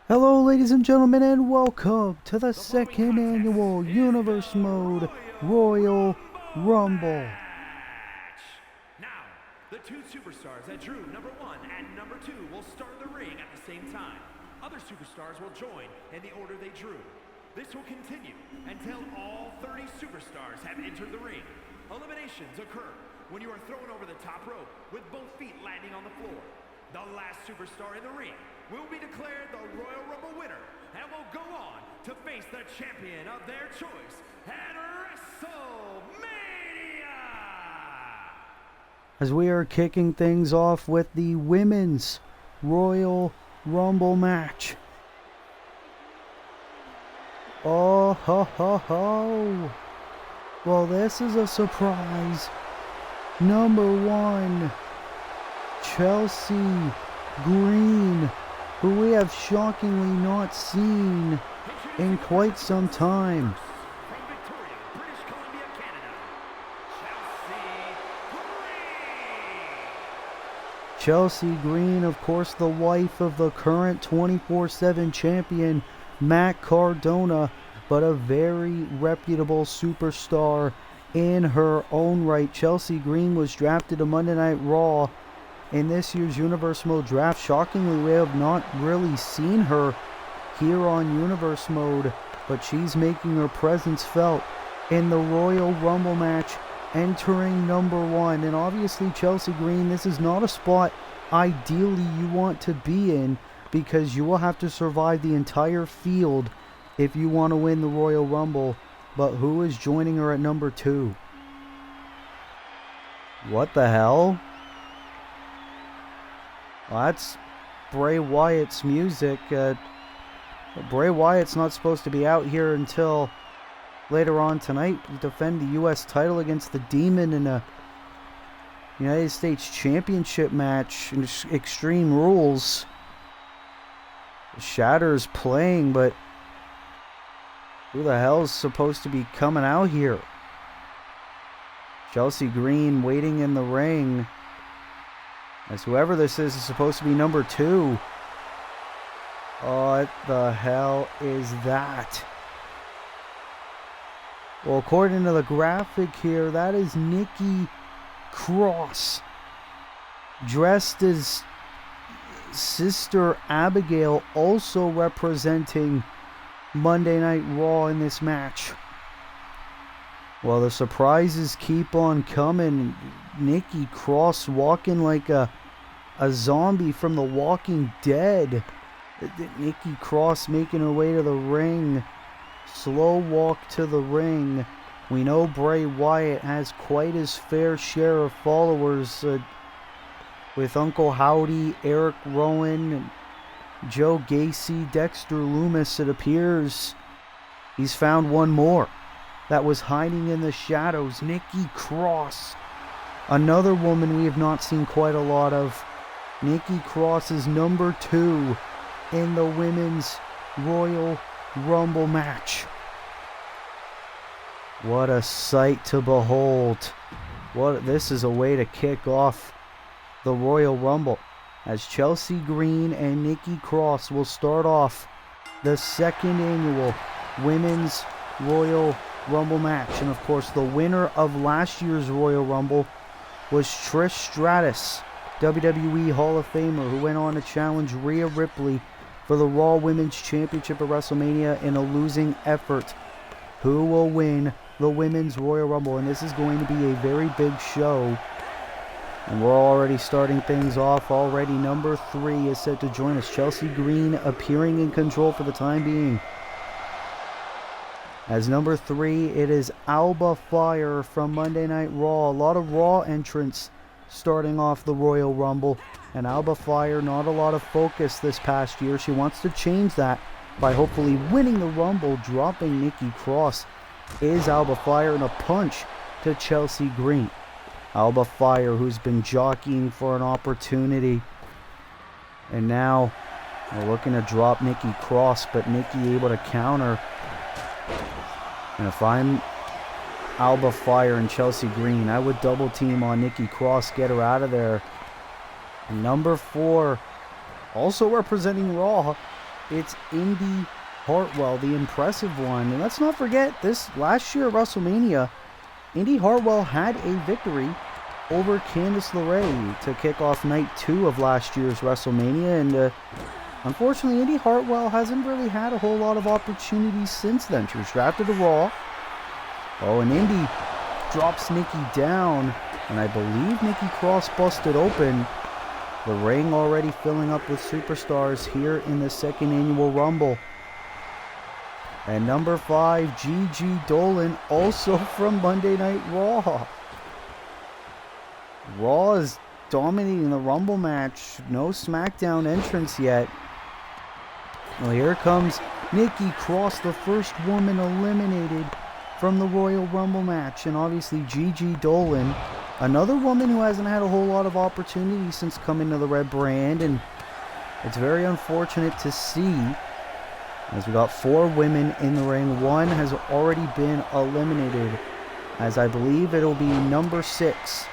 Hello ladies and gentlemen, and welcome to the second annual Universe Mode Royal Rumble. Now, the two superstars that drew number 1 and number 2 will start the ring at the same time. Other superstars will join in the order they drew. This will continue until all 30 superstars have entered the ring. Eliminations occur when you are thrown over the top rope with both feet landing on the floor. The last superstar in the ring will be declared the Royal Rumble winner and will go on to face the champion of their choice at WrestleMania! As we are kicking things off with the Women's Royal Rumble match. Oh ho ho ho! Well, this is a surprise. Number 1, Chelsea Green, who we have shockingly not seen in quite some time. From Victoria, British Columbia, Canada, Chelsea Green, of course, the wife of the current 24/7 champion, Matt Cardona, but a very reputable superstar in her own right. Chelsea Green was drafted to Monday Night Raw in this year's Universe Mode draft. Shockingly, we have not really seen her here on Universe Mode, but she's making her presence felt in the Royal Rumble match, entering number 1. And obviously, Chelsea Green, this is not a spot ideally you want to be in, because you will have to survive the entire field if you want to win the Royal Rumble. But who is joining her at number 2? What the hell? Well, that's Bray Wyatt's music. Bray Wyatt's not supposed to be out here until later on tonight to defend the U.S. title against the Demon in a United States Championship match in Extreme Rules. Shatter's playing, but who the hell is supposed to be coming out here? Chelsea Green waiting in the ring, as whoever this is supposed to be number 2. What the hell is that? Well, according to the graphic here, that is Nikki Cross, dressed as Sister Abigail, also representing Monday Night Raw in this match. Well, the surprises keep on coming. Nikki Cross walking like a zombie from The Walking Dead. Nikki Cross making her way to the ring. Slow walk to the ring. We know Bray Wyatt has quite his fair share of followers, with Uncle Howdy, Eric Rowan, Joe Gacy, Dexter Loomis. It appears he's found one more that was hiding in the shadows. Nikki Cross, another woman we have not seen quite a lot of. Nikki Cross is number 2 in the Women's Royal Rumble match. What a sight to behold. This is a way to kick off the Royal Rumble, as Chelsea Green and Nikki Cross will start off the second annual Women's Royal Rumble match. And of course, the winner of last year's Royal Rumble was Trish Stratus, WWE Hall of Famer, who went on to challenge Rhea Ripley for the Raw Women's Championship at WrestleMania in a losing effort. Who will win the Women's Royal Rumble? And this is going to be a very big show. And we're already starting things off. Already number 3 is set to join us. Chelsea Green appearing in control for the time being. As number 3, it is Alba Fire from Monday Night Raw. A lot of Raw entrants starting off the Royal Rumble. And Alba Fire, not a lot of focus this past year. She wants to change that by hopefully winning the Rumble, dropping Nikki Cross. Is Alba Fire, and a punch to Chelsea Green. Alba Fire, who's been jockeying for an opportunity. And now we're looking to drop Nikki Cross, but Nikki able to counter. And if I'm Alba Fire and Chelsea Green, I would double team on Nikki Cross, get her out of there. And number 4, also representing Raw, it's Indy Hartwell, the impressive one. And let's not forget, this last year at WrestleMania, Indy Hartwell had a victory over Candice LeRae to kick off night 2 of last year's WrestleMania. And unfortunately, Indy Hartwell hasn't really had a whole lot of opportunities since then. She was drafted to Raw. Oh, and Indy drops Nikki down. And I believe Nikki Cross busted open. The ring already filling up with superstars here in the second annual Rumble. And number 5, Gigi Dolan, also from Monday Night Raw. Raw is dominating the Rumble match. No SmackDown entrance yet. Well, here comes Nikki Cross, the first woman eliminated from the Royal Rumble match. And obviously Gigi Dolan, another woman who hasn't had a whole lot of opportunity since coming to the Red Brand. And it's very unfortunate to see, as we got 4 women in the ring. 1 has already been eliminated, as I believe it'll be number 6,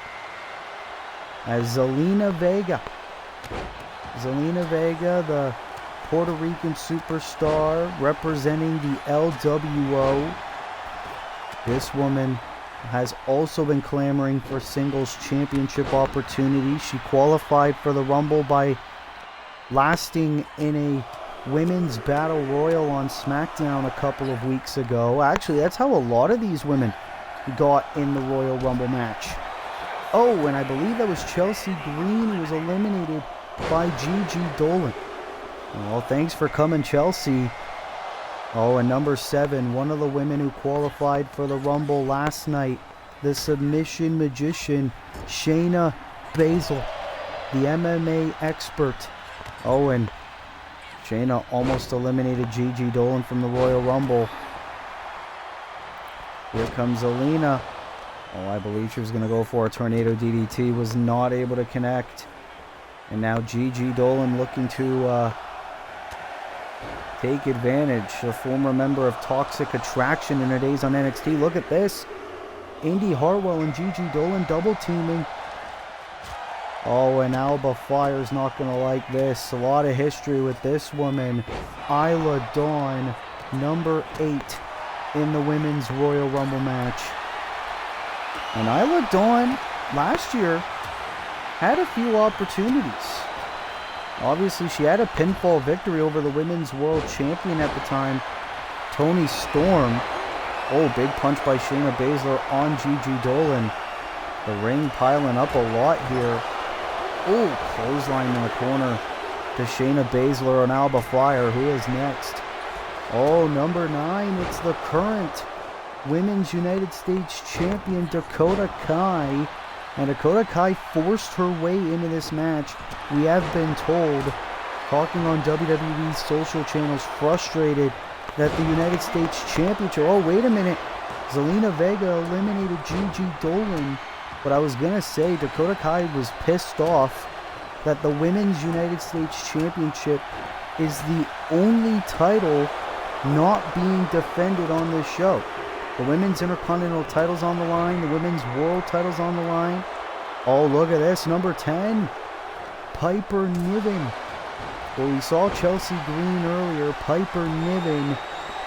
as Zelina Vega. Zelina Vega, the Puerto Rican superstar representing the LWO. This woman has also been clamoring for singles championship opportunities. She qualified for the Rumble by lasting in a Women's Battle Royal on SmackDown a couple of weeks ago. Actually, that's how a lot of these women got in the Royal Rumble match. Oh, and I believe that was Chelsea Green who was eliminated by Gigi Dolan. Well, thanks for coming, Chelsea. Oh, and number 7, one of the women who qualified for the Rumble last night, the submission magician, Shayna Baszler, the MMA expert. Oh, and Shayna almost eliminated Gigi Dolan from the Royal Rumble. Here comes Zelina. Oh, I believe she was going to go for a tornado DDT. Was not able to connect. And now Gigi Dolan looking to take advantage. A former member of Toxic Attraction in her days on NXT. Look at this. Indy Hartwell and Gigi Dolan double teaming. Oh, and Alba Fire's not going to like this. A lot of history with this woman. Isla Dawn, number 8 in the Women's Royal Rumble match. And Isla Dawn, last year, had a few opportunities. Obviously, she had a pinfall victory over the Women's World Champion at the time, Toni Storm. Oh, big punch by Shayna Baszler on Gigi Dolan. The ring piling up a lot here. Oh, clothesline in the corner to Shayna Baszler and Alba Fire. Who is next? Oh, number 9. It's the current Women's United States Champion, Dakota Kai. And Dakota Kai forced her way into this match. We have been told, talking on WWE's social channels, frustrated that the United States Championship... Oh, wait a minute. Zelina Vega eliminated Gigi Dolan. But I was going to say, Dakota Kai was pissed off that the Women's United States Championship is the only title not being defended on this show. The Women's Intercontinental title's on the line. The Women's World title's on the line. Oh, look at this. Number 10, Piper Niven. Well, we saw Chelsea Green earlier. Piper Niven,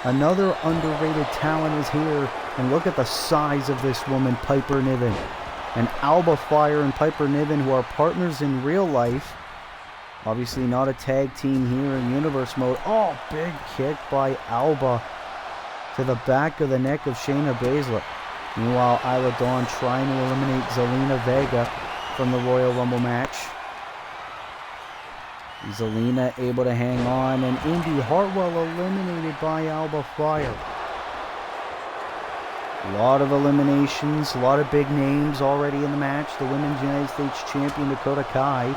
another underrated talent, is here. And look at the size of this woman, Piper Niven. And Alba Fire and Piper Niven, who are partners in real life. Obviously not a tag team here in Universe mode. Oh, big kick by Alba to the back of the neck of Shayna Baszler. Meanwhile, Isla Dawn trying to eliminate Zelina Vega from the Royal Rumble match. Zelina able to hang on, and Indy Hartwell eliminated by Alba Fire. A lot of eliminations, a lot of big names already in the match. The Women's United States Champion Dakota Kai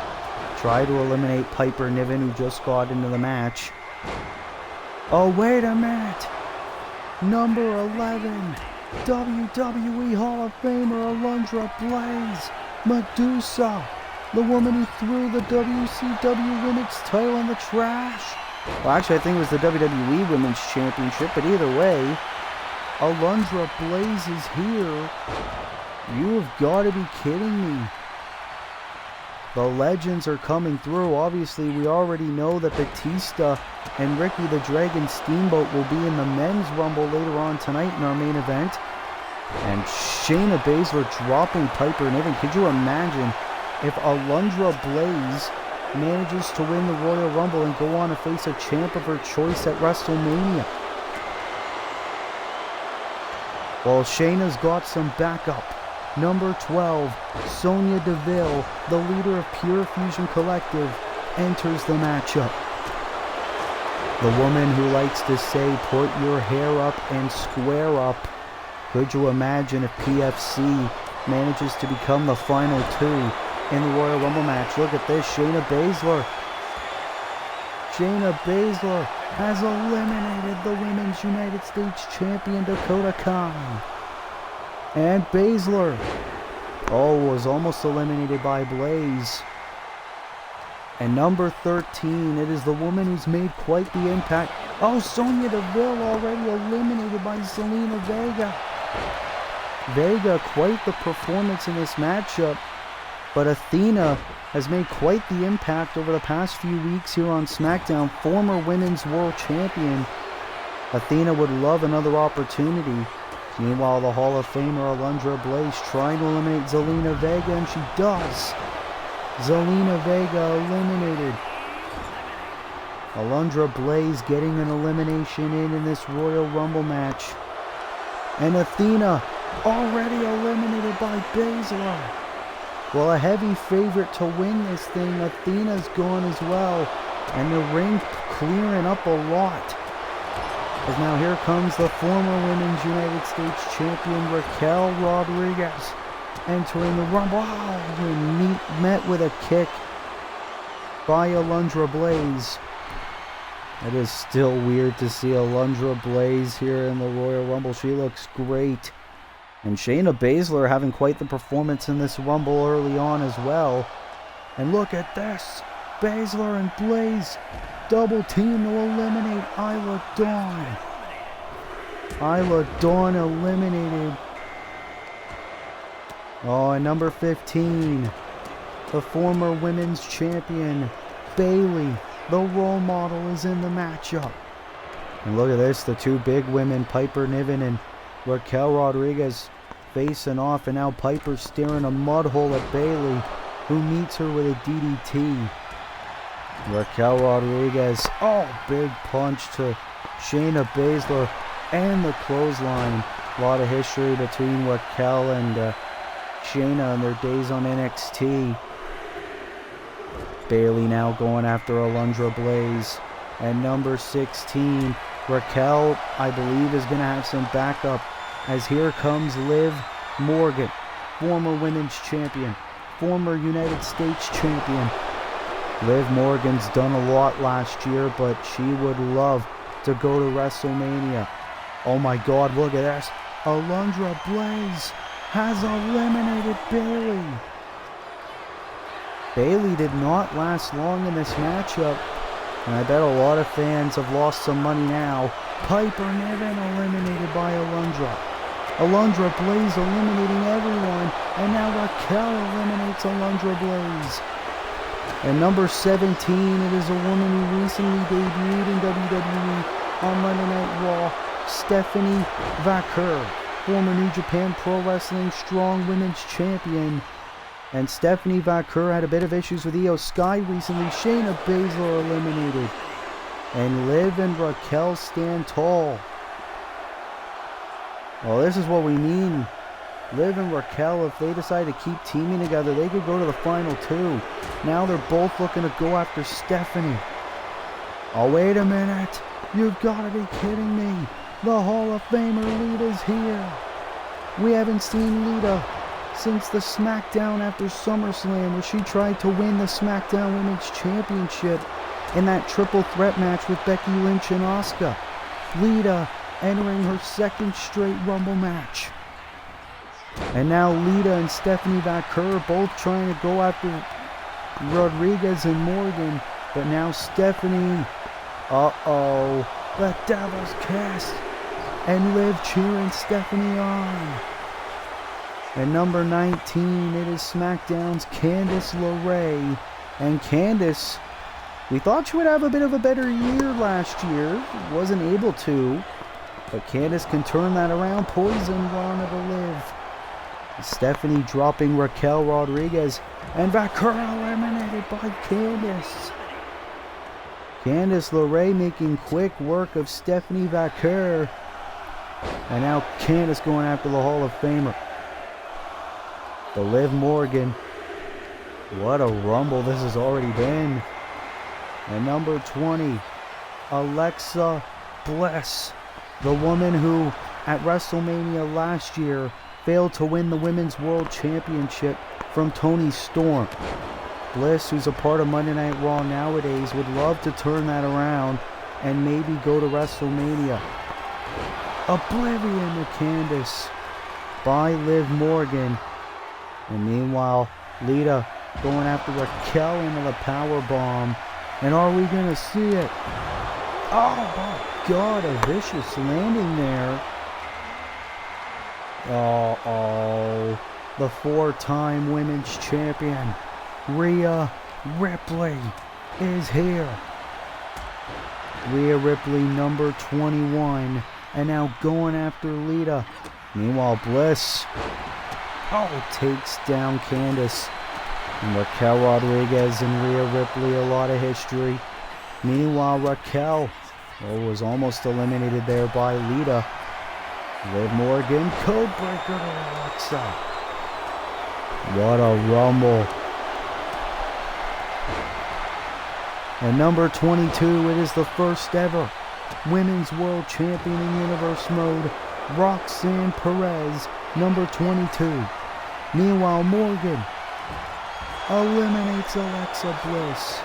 tried to eliminate Piper Niven, who just got into the match. Oh, wait a minute. Number 11, WWE Hall of Famer Alundra Blaze Medusa, the woman who threw the WCW Women's title in the trash. Well, actually, I think it was the WWE Women's Championship, but either way, Alundra Blaze is here. You have got to be kidding me. The legends are coming through. Obviously, we already know that Batista and Ricky the Dragon Steamboat will be in the men's rumble later on tonight in our main event. And Shayna Baszler dropping Piper Niven. Could you imagine if Alundra Blaze manages to win the Royal Rumble and go on to face a champ of her choice at WrestleMania? Well, Shayna's got some backup. Number 12, Sonya Deville, the leader of Pure Fusion Collective, enters the matchup. The woman who likes to say, put your hair up and square up. Could you imagine if PFC manages to become the final two in the Royal Rumble match? Look at this, Shayna Baszler. Shayna Baszler has eliminated the Women's United States Champion Dakota Kai. And Baszler, was almost eliminated by Blaze. And number 13, it is the woman who's made quite the impact. Sonya Deville already eliminated by Zelina Vega. Vega, quite the performance in this matchup. But Athena has made quite the impact over the past few weeks here on SmackDown. Former Women's World Champion. Athena would love another opportunity. Meanwhile, the Hall of Famer Alundra Blaze trying to eliminate Zelina Vega, and she does. Zelina Vega eliminated. Alundra Blaze getting an elimination in this Royal Rumble match. And Athena already eliminated by Baszler. Well, a heavy favorite to win this thing. Athena's gone as well. And the ring clearing up a lot. As now here comes the former Women's United States Champion Raquel Rodriguez entering the Rumble. Met with a kick by Alundra Blaze. It is still weird to see Alundra Blaze here in the Royal Rumble. She looks great. And Shayna Baszler having quite the performance in this Rumble early on as well. And look at this. Baszler and Blaze double team to eliminate Isla Dawn. Isla Dawn eliminated. And number 15, the former women's champion, Bayley, the role model, is in the matchup. And look at this, the two big women, Piper Niven and Raquel Rodriguez, facing off. And now Piper staring a mud hole at Bayley, who meets her with a DDT. Raquel Rodriguez, big punch to Shayna Baszler, and the clothesline. A lot of history between Raquel and Shayna and their days on NXT. Bayley now going after Alundra Blaze. And number 16, Raquel, I believe, is going to have some backup, as here comes Liv Morgan, former women's champion, former United States champion. Liv Morgan's done a lot last year, but she would love to go to WrestleMania. Oh my God, look at this. Alundra Blaze has eliminated Bayley. Bayley did not last long in this matchup, and I bet a lot of fans have lost some money now. Piper Niven eliminated by Alundra. Alundra Blaze eliminating everyone, and now Raquel eliminates Alundra Blaze. And number 17, it is a woman who recently debuted in WWE on Monday Night Raw, Stephanie Vaquer, former New Japan Pro Wrestling Strong Women's Champion. And Stephanie Vaquer had a bit of issues with Io Sky recently. Shayna Baszler eliminated. And Liv and Raquel stand tall. Well, this is what we mean. Liv and Raquel, if they decide to keep teaming together, they could go to the final two. Now they're both looking to go after Stephanie. Oh, wait a minute. You've got to be kidding me. The Hall of Famer Lita's here. We haven't seen Lita since the SmackDown after SummerSlam, where she tried to win the SmackDown Women's Championship in that triple threat match with Becky Lynch and Asuka. Lita entering her second straight Rumble match. And now Lita and Stephanie Vaquer both trying to go after Rodriguez and Morgan. But now Stephanie, the Devil's Kiss. And Liv cheering Stephanie on. And number 19, it is SmackDown's Candice LeRae. And Candice, we thought she would have a bit of a better year last year. Wasn't able to. But Candice can turn that around. Poison Rana to live. Stephanie dropping Raquel Rodriguez. And Vaquer eliminated by Candice. Candice LeRae making quick work of Stephanie Vaquer. And now Candice going after the Hall of Famer. The Liv Morgan. What a rumble this has already been. And number 20, Alexa Bliss. The woman who at WrestleMania last year failed to win the Women's World Championship from Toni Storm. Bliss, who's a part of Monday Night Raw nowadays, would love to turn that around and maybe go to WrestleMania. Oblivion to Candice by Liv Morgan. And meanwhile, Lita going after Raquel into the powerbomb. And are we going to see it? Oh my God, a vicious landing there. Uh-oh. The 4-time women's champion, Rhea Ripley, is here. Rhea Ripley, number 21, and now going after Lita. Meanwhile, Bliss, takes down Candice. And Raquel Rodriguez and Rhea Ripley, a lot of history. Meanwhile, Raquel was almost eliminated there by Lita. Liv Morgan, codebreaker to Alexa. What a rumble. And number 22, it is the first ever Women's World Champion in Universe Mode, Roxanne Perez, number 22. Meanwhile, Morgan eliminates Alexa Bliss.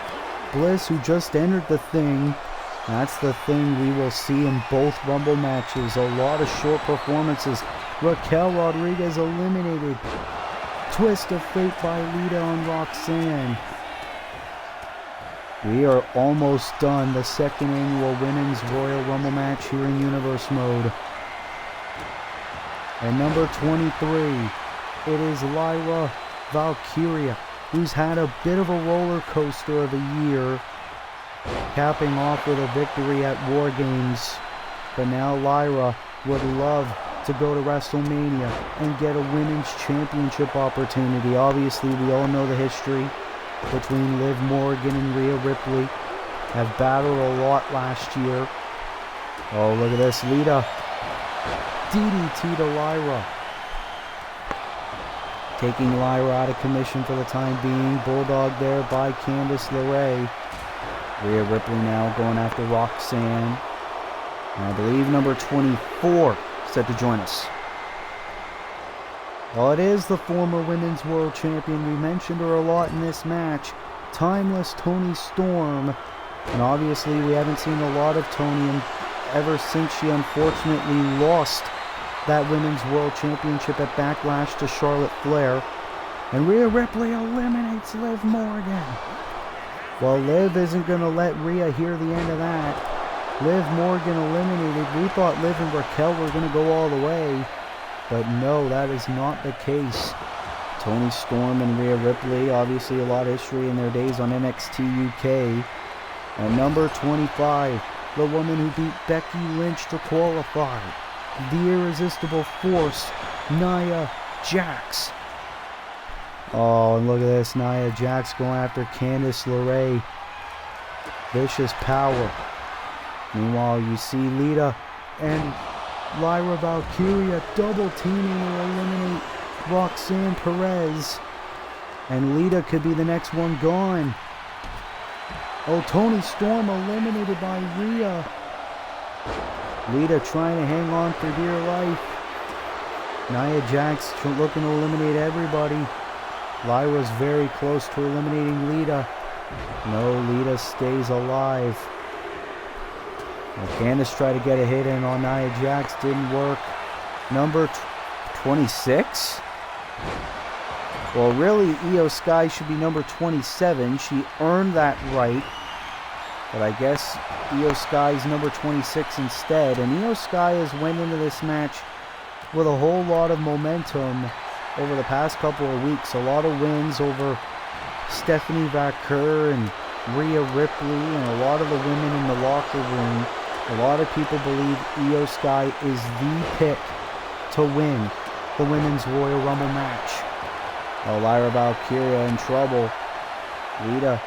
Bliss, who just entered the thing. That's the thing we will see in both Rumble matches. A lot of short performances. Raquel Rodriguez eliminated. Twist of fate by Lita on Roxanne. We are almost done. The second annual Women's Royal Rumble match here in Universe Mode. And number 23, it is Lyra Valkyria, who's had a bit of a roller coaster of a year, capping off with a victory at War Games. But now Lyra would love to go to WrestleMania and get a women's championship opportunity. Obviously, we all know the history between Liv Morgan and Rhea Ripley. Have battled a lot last year. Oh, look at this. Lita. DDT to Lyra. Taking Lyra out of commission for the time being. Bulldog there by Candice LeRae. Rhea Ripley now going after Roxanne. And I believe number 24 set to join us. Well, it is the former Women's World Champion. We mentioned her a lot in this match. Timeless Toni Storm. And obviously we haven't seen a lot of Toni ever since she unfortunately lost that Women's World Championship at Backlash to Charlotte Flair. And Rhea Ripley eliminates Liv Morgan. Well, Liv isn't going to let Rhea hear the end of that. Liv Morgan eliminated. We thought Liv and Raquel were going to go all the way. But no, that is not the case. Toni Storm and Rhea Ripley, obviously a lot of history in their days on NXT UK. And number 25, the woman who beat Becky Lynch to qualify. The Irresistible Force, Nia Jax. Oh, and look at this. Nia Jax going after Candice LeRae. Vicious power. Meanwhile, you see Lita and Lyra Valkyria double teaming to eliminate Roxanne Perez. And Lita could be the next one gone. Oh, Toni Storm eliminated by Rhea. Lita trying to hang on for dear life. Nia Jax looking to eliminate everybody. Lyra's very close to eliminating Lita. No, Lita stays alive. Well, Candice tried to get a hit in on Nia Jax. Didn't work. Number 26? Well, really, Io Sky should be number 27. She earned that right. But I guess Io Sky's number 26 instead. And Io Sky has went into this match with a whole lot of momentum. over the past couple of weeks. A lot of wins over Stephanie Vaquer and Rhea Ripley and a lot of the women in the locker room. A lot of people believe Io Sky is the pick to win the Women's Royal Rumble match. Oh, Lyra Valkyria in trouble. Lita.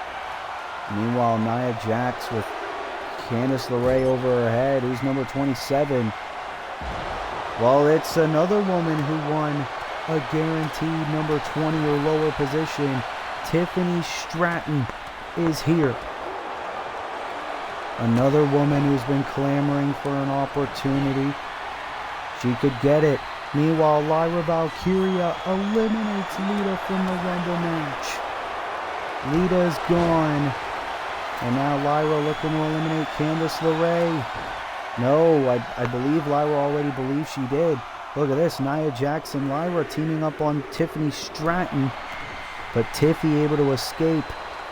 Meanwhile, Nia Jax with Candice LeRae over her head. Who's number 27? Well, it's another woman who won a guaranteed number 20 or lower position. Tiffany Stratton is here. Another woman who's been clamoring for an opportunity. She could get it. Meanwhile, Lyra Valkyria eliminates Lita from the Rumble match. Lita's gone. And now Lyra looking to eliminate Candice LeRae. No, I believe Lyra already believes she did. Look at this, Nia Jax and Lyra teaming up on Tiffany Stratton. But Tiffy able to escape.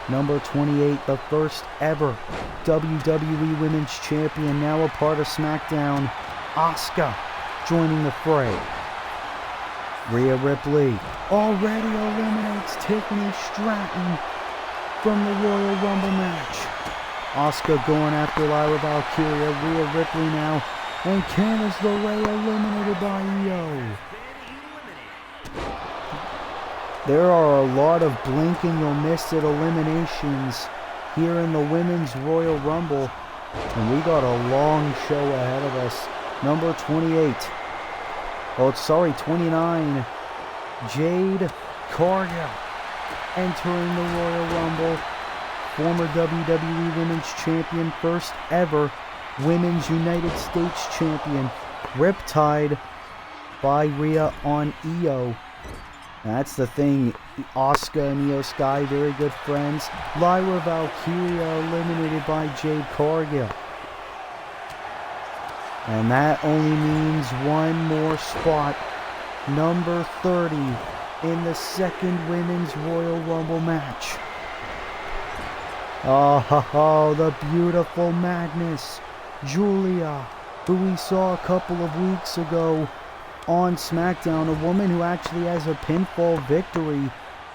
Number 28, the first ever WWE Women's Champion, now a part of SmackDown. Asuka joining the fray. Rhea Ripley already eliminates Tiffany Stratton from the Royal Rumble match. Asuka going after Lyra Valkyria. Rhea Ripley now. And Candice LeRae eliminated by Io. There are a lot of blink and you'll miss it eliminations here in the Women's Royal Rumble. And we got a long show ahead of us. Number 28. Oh, sorry, 29. Jade Cargill entering the Royal Rumble. Former WWE Women's Champion, first ever Women's United States Champion. Riptide by Rhea on Io. That's the thing. Asuka and Io Sky, very good friends. Lyra Valkyria eliminated by Jade Cargill. And that only means one more spot. Number 30 in the second Women's Royal Rumble match. Oh, the beautiful Madness. Julia, who we saw a couple of weeks ago on SmackDown, a woman who actually has a pinfall victory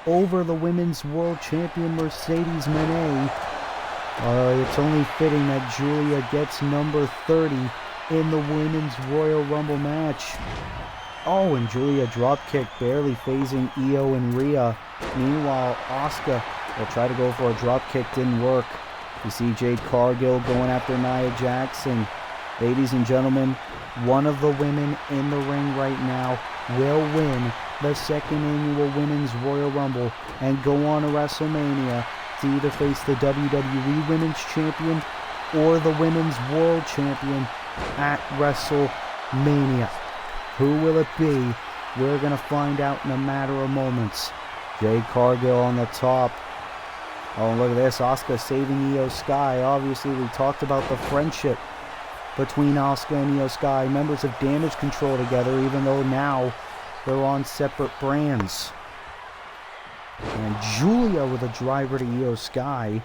over the Women's World Champion Mercedes Moné. It's only fitting that Julia gets number 30 in the Women's Royal Rumble match. Oh, and Julia dropkick, barely phasing Io and Rhea. Meanwhile, Asuka will try to go for a dropkick, didn't work. You see Jade Cargill going after Nia Jax. Ladies and gentlemen, one of the women in the ring right now will win the second annual Women's Royal Rumble and go on to WrestleMania to either face the WWE Women's Champion or the Women's World Champion at WrestleMania. Who will it be? We're going to find out in a matter of moments. Jade Cargill on the top. Oh, look at this. Asuka saving Io Sky. Obviously, we talked about the friendship between Asuka and Io Sky. Members of Damage Control together, even though now they're on separate brands. And Julia with a driver to Io Sky.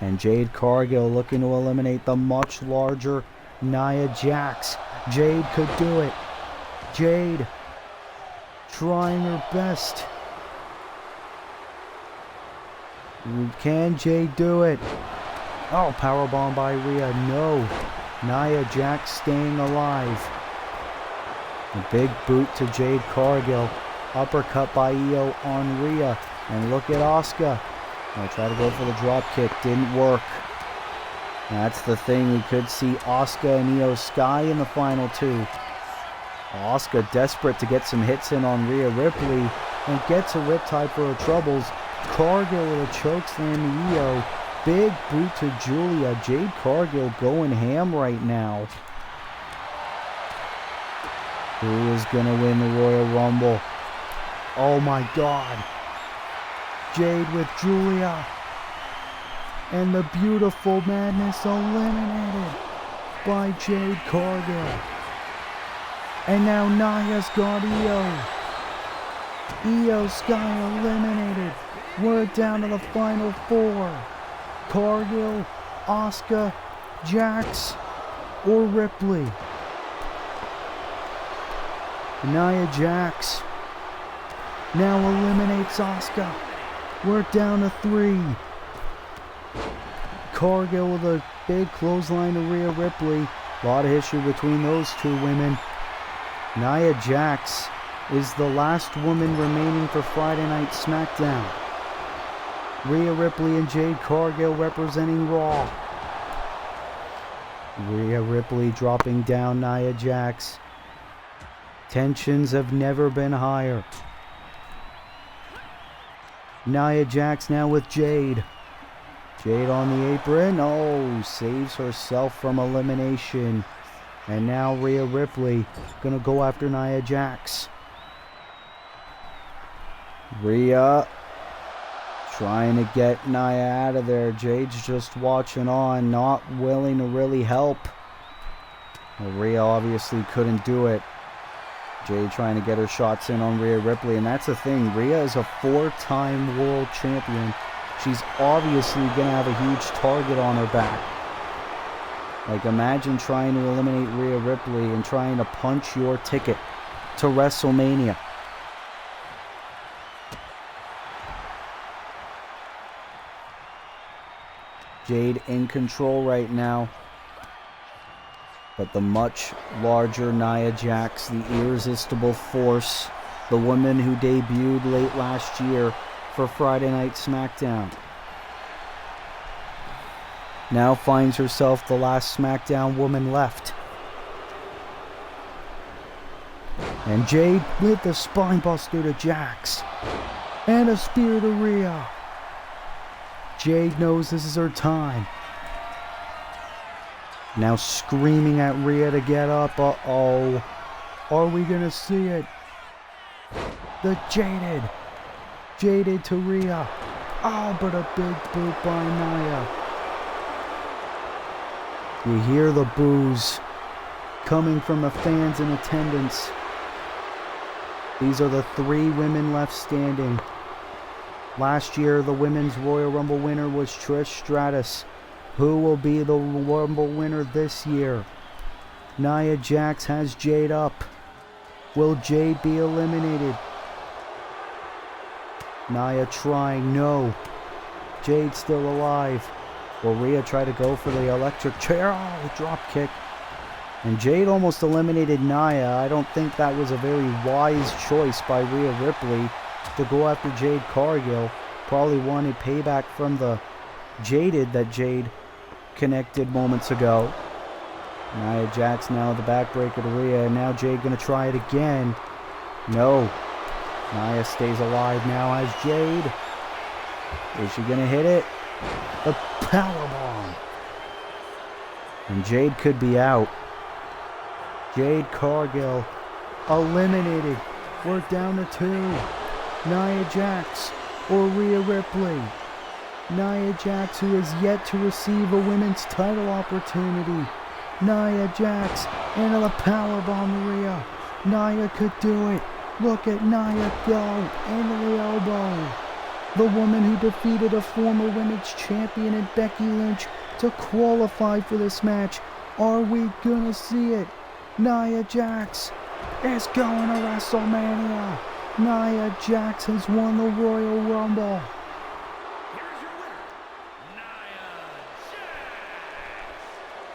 And Jade Cargill looking to eliminate the much larger Nia Jax. Jade could do it. Jade trying her best. Can Jade do it? Oh, powerbomb by Rhea. No. Nia Jax staying alive. A big boot to Jade Cargill. Uppercut by Io on Rhea. And look at Asuka. I'll try to go for the drop kick. Didn't work. That's the thing. We could see Asuka and Io Sky in the final two. Asuka desperate to get some hits in on Rhea Ripley and gets a riptide for her troubles. Cargill with a chokeslam to Io. Big boot to Julia. Jade Cargill going ham right now. Who is going to win the Royal Rumble? Oh my God. Jade with Julia. And the beautiful Madness eliminated by Jade Cargill. And now Nia's got Io. Io Sky eliminated. We're down to the final four. Cargill, Asuka, Jax, or Ripley. Nia Jax now eliminates Asuka. We're down to 3. Cargill with a big clothesline to Rhea Ripley. A lot of issue between those two women. Nia Jax is the last woman remaining for Friday Night SmackDown. Rhea Ripley and Jade Cargill representing Raw. Rhea Ripley dropping down Nia Jax. Tensions have never been higher. Nia Jax now with Jade. Jade on the apron. Oh, saves herself from elimination. And now Rhea Ripley gonna go after Nia Jax. Rhea trying to get Nia out of there. Jade's just watching on, not willing to really help. Well, Rhea obviously couldn't do it. Jade trying to get her shots in on Rhea Ripley, and that's the thing. Rhea is a 4-time world champion. She's obviously going to have a huge target on her back. Like, imagine trying to eliminate Rhea Ripley and trying to punch your ticket to WrestleMania. Jade in control right now. But the much larger Nia Jax, the irresistible force, the woman who debuted late last year for Friday Night SmackDown, now finds herself the last SmackDown woman left. And Jade with the spinebuster to Jax. And a spear to Rhea. Jade knows this is her time. Now screaming at Rhea to get up. Uh-oh. Are we going to see it? The Jaded to Rhea. Oh, but a big boot by Nia. You hear the boos coming from the fans in attendance. These are the 3 women left standing. Last year, the Women's Royal Rumble winner was Trish Stratus. Who will be the Rumble winner this year? Nia Jax has Jade up. Will Jade be eliminated? Nia trying, no. Jade still alive. Will Rhea try to go for the electric chair? Oh, drop kick. And Jade almost eliminated Nia. I don't think that was a very wise choice by Rhea Ripley to go after Jade Cargill. Probably wanted payback from the Jaded that Jade connected moments ago. Nia Jax now the backbreaker to Rhea, and now Jade gonna try it again. No. Nia stays alive now as Jade. Is she gonna hit it? The powerbomb. And Jade could be out. Jade Cargill eliminated. We're down to 2. Nia Jax or Rhea Ripley. Nia Jax, who has yet to receive a women's title opportunity. Nia Jax into the powerbomb to Rhea. Nia could do it. Look at Nia go into the elbow. The woman who defeated a former women's champion in Becky Lynch to qualify for this match. Are we gonna see it? Nia Jax is going to WrestleMania. Nia Jax has won the Royal Rumble. Here's your winner, Nia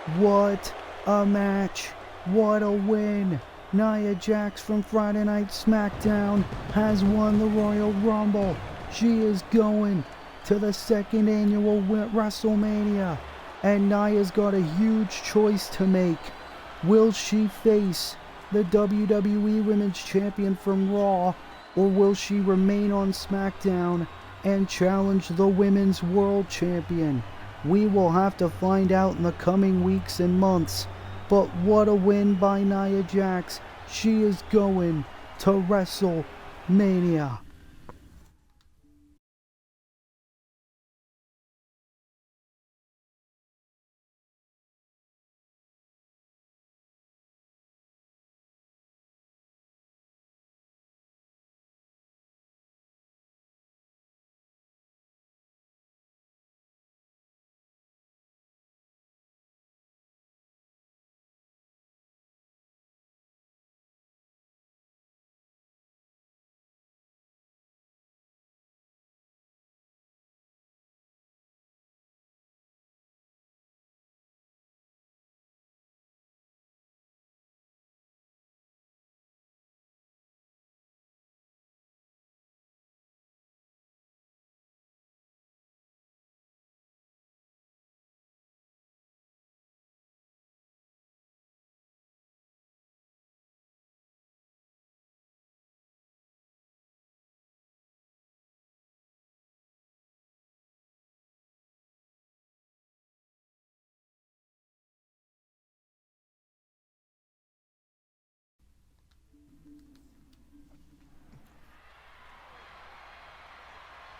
Jax. What a match. What a win. Nia Jax from Friday Night SmackDown has won the Royal Rumble. She is going to the 2nd annual WrestleMania. And Nia's got a huge choice to make. Will she face the WWE Women's Champion from Raw, or will she remain on SmackDown and challenge the Women's World Champion? We will have to find out in the coming weeks and months. But what a win by Nia Jax. She is going to WrestleMania.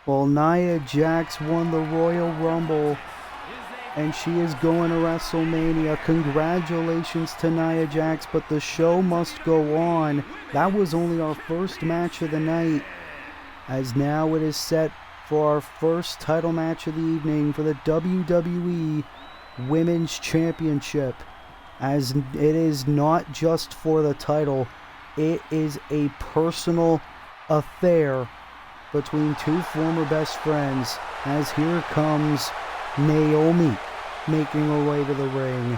Well, Nia Jax won the Royal Rumble, and she is going to WrestleMania. Congratulations to Nia Jax, but the show must go on. That was only our first match of the night, as now it is set for our first title match of the evening for the WWE Women's Championship. As it is not just for the title, it is a personal affair between two former best friends, as here comes Naomi making her way to the ring.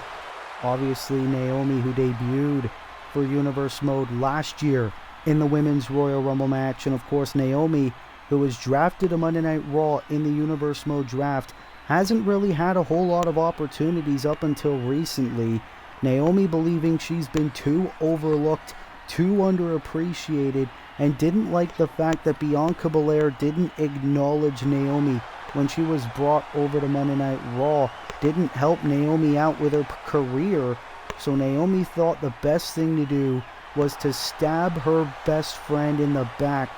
Obviously Naomi, who debuted for Universe Mode last year in the Women's Royal Rumble match, and of course Naomi, who was drafted to Monday Night Raw in the Universe Mode draft, hasn't really had a whole lot of opportunities up until recently. Naomi believing she's been too overlooked, too underappreciated, and didn't like the fact that Bianca Belair didn't acknowledge Naomi when she was brought over to Monday Night Raw. Didn't help Naomi out with her career, so Naomi thought the best thing to do was to stab her best friend in the back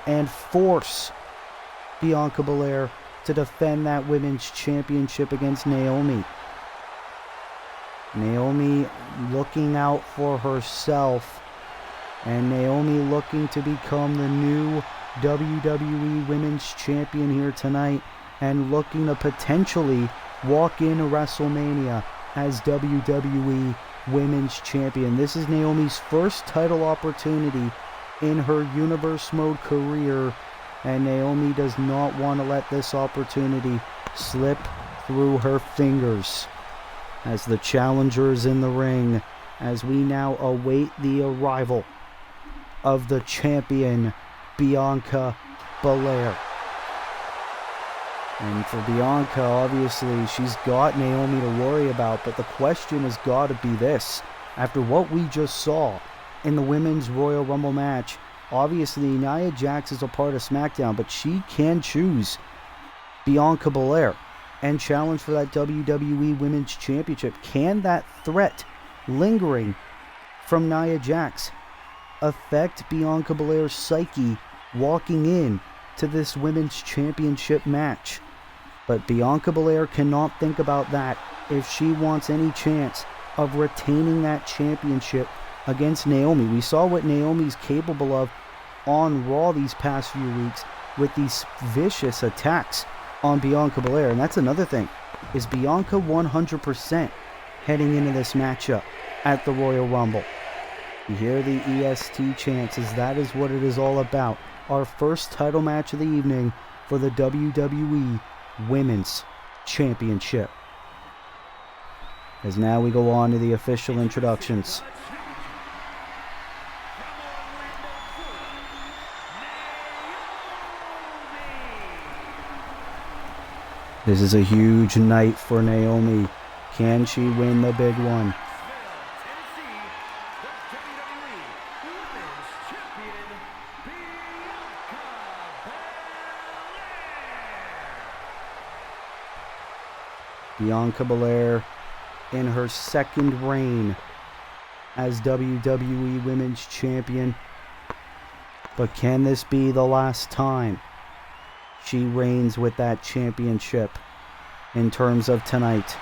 and force Bianca Belair to defend that Women's Championship against Naomi. Naomi looking out for herself, and Naomi looking to become the new WWE Women's Champion here tonight, and looking to potentially walk into WrestleMania as WWE Women's Champion. This is Naomi's first title opportunity in her Universe Mode career, and Naomi does not want to let this opportunity slip through her fingers. As the challenger is in the ring, as we now await the arrival of the champion, Bianca Belair. And for Bianca, obviously, she's got Naomi to worry about, but the question has got to be this. After what we just saw in the Women's Royal Rumble match, obviously Nia Jax is a part of SmackDown, but she can choose Bianca Belair and challenge for that WWE Women's Championship. Can that threat lingering from Nia Jax affect Bianca Belair's psyche walking in to this Women's Championship match? But Bianca Belair cannot think about that if she wants any chance of retaining that championship against Naomi. We saw what Naomi's capable of on Raw these past few weeks with these vicious attacks on Bianca Belair. And that's another thing. Is Bianca 100% heading into this matchup at the Royal Rumble? You hear the EST chants, as that is what it is all about. Our first title match of the evening for the WWE Women's Championship. As now we go on to the official introductions. This is a huge night for Naomi. Can she win the big one? Bianca Belair in her second reign as WWE Women's Champion. But can this be the last time she reigns with that championship in terms of tonight?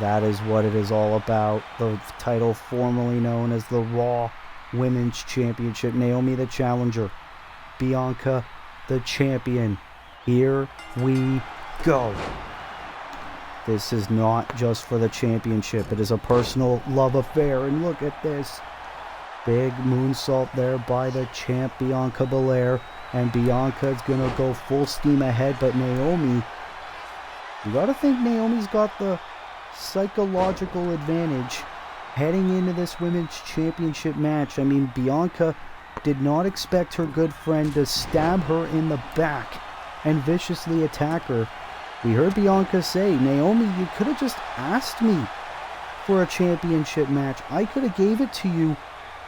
That is what it is all about. The title formerly known as the Raw Women's Championship. Naomi the challenger, Bianca the champion. Here we go. This is not just for the championship. It is a personal love affair. And look at this. Big moonsault there by the champ, Bianca Belair. And Bianca is going to go full steam ahead. But Naomi, you got to think Naomi's got the psychological advantage heading into this Women's Championship match. I mean, Bianca did not expect her good friend to stab her in the back and viciously attack her. We heard Bianca say, Naomi, you could have just asked me for a championship match. I could have gave it to you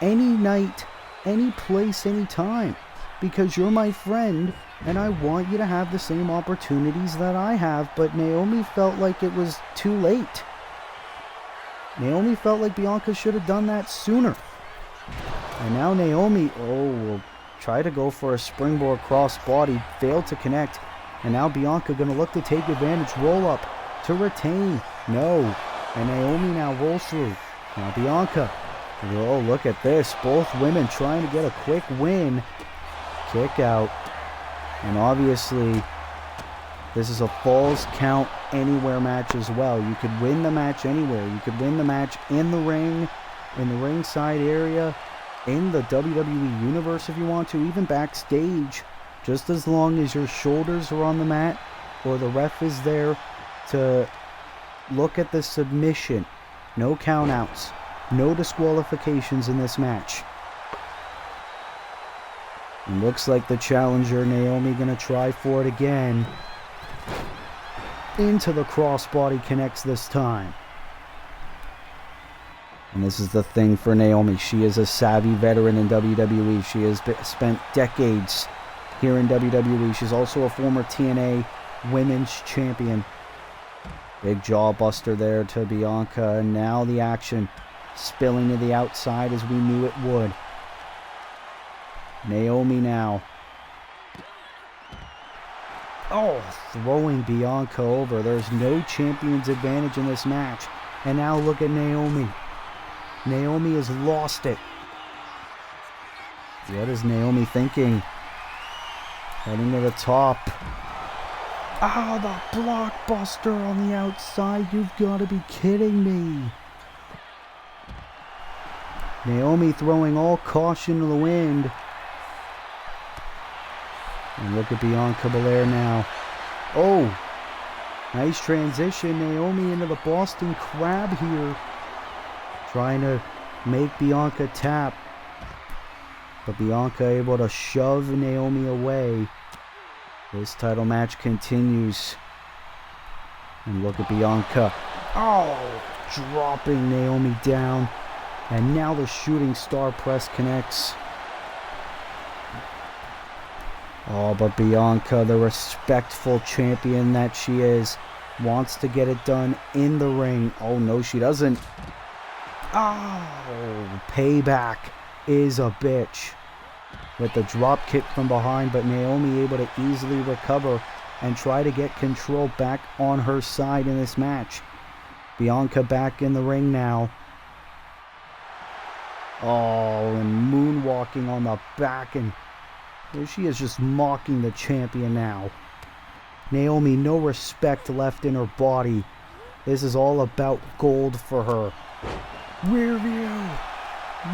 any night, any place, any time, because you're my friend and I want you to have the same opportunities that I have. But Naomi felt like it was too late. Naomi felt like Bianca should have done that sooner. And now Naomi, Tried to go for a springboard crossbody, failed to connect. And now Bianca going to look to take advantage. Roll up to retain. No. And Naomi now rolls through. Now Bianca. Oh, look at this. Both women trying to get a quick win. Kick out. And obviously, this is a Falls Count Anywhere match as well. You could win the match anywhere. You could win the match in the ring, in the ringside area, in the WWE Universe if you want to, even backstage. Just as long as your shoulders are on the mat or the ref is there to look at the submission. No countouts. No disqualifications in this match. It looks like the challenger, Naomi, going to try for it again. Into the crossbody, connects this time. And this is the thing for Naomi. She is a savvy veteran in WWE. She has spent decades here in WWE. She's also a former TNA Women's Champion. Big jaw buster there to Bianca. And now the action spilling to the outside as we knew it would. Naomi now. Oh, throwing Bianca over. There's no champion's advantage in this match. And now look at Naomi. Naomi has lost it. What is Naomi thinking? Heading to the top. Ah, the blockbuster on the outside. You've got to be kidding me. Naomi throwing all caution to the wind. And look at Bianca Belair now. Oh, nice transition. Naomi into the Boston Crab here. Trying to make Bianca tap. But Bianca able to shove Naomi away. This title match continues. And look at Bianca. Oh, dropping Naomi down. And now the shooting star press connects. Oh, but Bianca, the respectful champion that she is, wants to get it done in the ring. Oh, no, she doesn't. Oh, Payback is a bitch. With the drop kick from behind, but Naomi able to easily recover and try to get control back on her side in this match. Bianca back in the ring now. Oh, and moonwalking on the back, and she is just mocking the champion now. Naomi, no respect left in her body. This is all about gold for her. Rear view.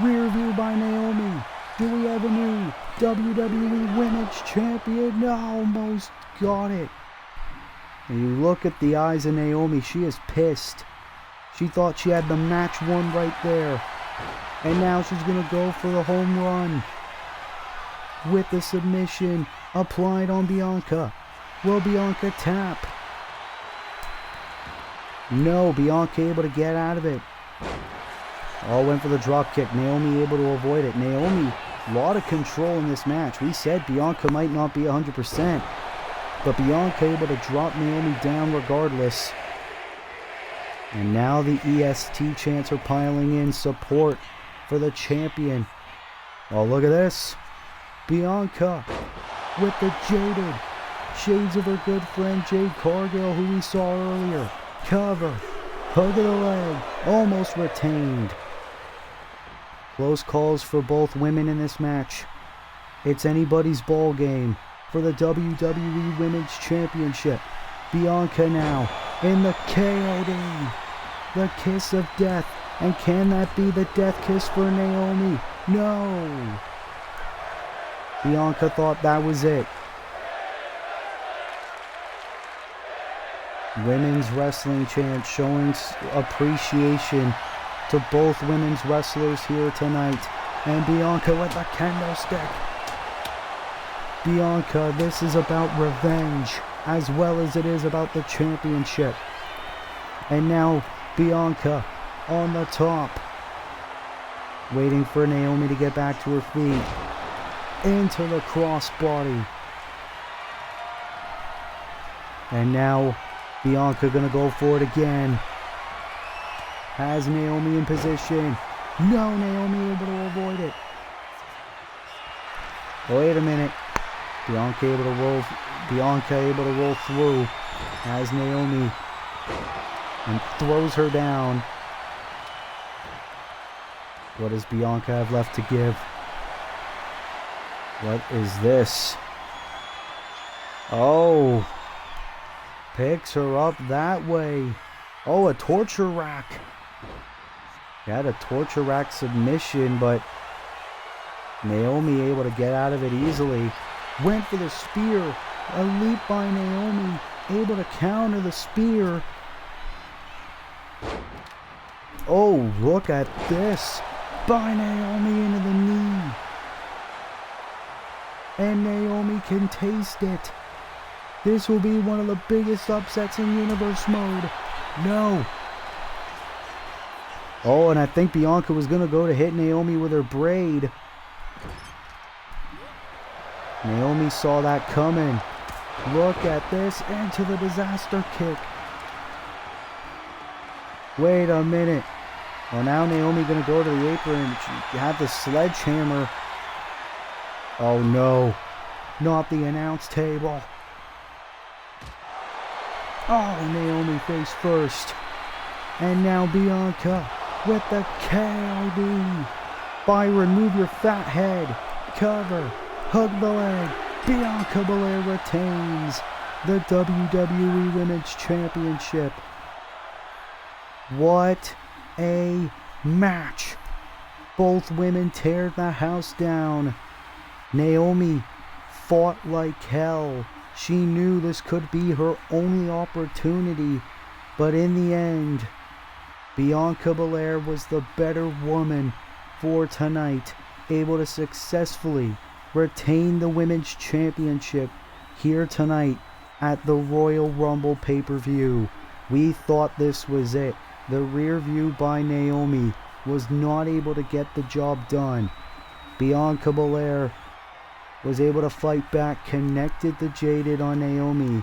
Rear view by Naomi. Do we have a new WWE Women's Champion? No, almost got it. And you look at the eyes of Naomi, she is pissed. She thought she had the match won right there. And now she's going to go for the home run. With the submission applied on Bianca. Will Bianca tap? No, Bianca able to get out of it. Oh, went for the drop kick. Naomi able to avoid it. Naomi, a lot of control in this match. We said Bianca might not be 100%. But Bianca able to drop Naomi down regardless. And now the EST chants are piling in. Support for the champion. Oh, look at this. Bianca with the jaded shades of her good friend Jade Cargill, who we saw earlier. Cover. Hug of the leg. Almost retained. Close calls for both women in this match. It's anybody's ball game for the WWE Women's Championship. Bianca now in the KOD. The kiss of death. And can that be the death kiss for Naomi? No. Bianca thought that was it. Women's wrestling chant showing appreciation to both women's wrestlers here tonight. And Bianca with the kendo stick. Bianca, this is about revenge as well as it is about the championship. And now Bianca on the top. Waiting for Naomi to get back to her feet. Into the crossbody. And now Bianca gonna go for it again. Has Naomi in position. No, Naomi able to avoid it. Wait a minute. Bianca able to roll through as Naomi and throws her down. What does Bianca have left to give? What is this? Oh, picks her up that way. Oh, a torture rack. She had a torture rack submission, but Naomi able to get out of it easily. Went for the spear. A leap by Naomi. Able to counter the spear. Oh, look at this. By Naomi into the knee. And Naomi can taste it. This will be one of the biggest upsets in Universe Mode. No. Oh, and I think Bianca was going to go to hit Naomi with her braid. Naomi saw that coming. Look at this. Into the disaster kick. Wait a minute. Well, now Naomi going to go to the apron. She had the sledgehammer. Oh, no. Not the announce table. Oh, Naomi face first. And now Bianca with the KOD. Byron, move your fat head. Cover. Hug the leg. Bianca Belair retains the WWE Women's Championship. What a match. Both women tear the house down. Naomi fought like hell. She knew this could be her only opportunity, but in the end, Bianca Belair was the better woman for tonight, able to successfully retain the Women's Championship here tonight at the Royal Rumble pay-per-view. We thought this was it. The rear view by Naomi was not able to get the job done. Bianca Belair was able to fight back, connected the Jaded on Naomi.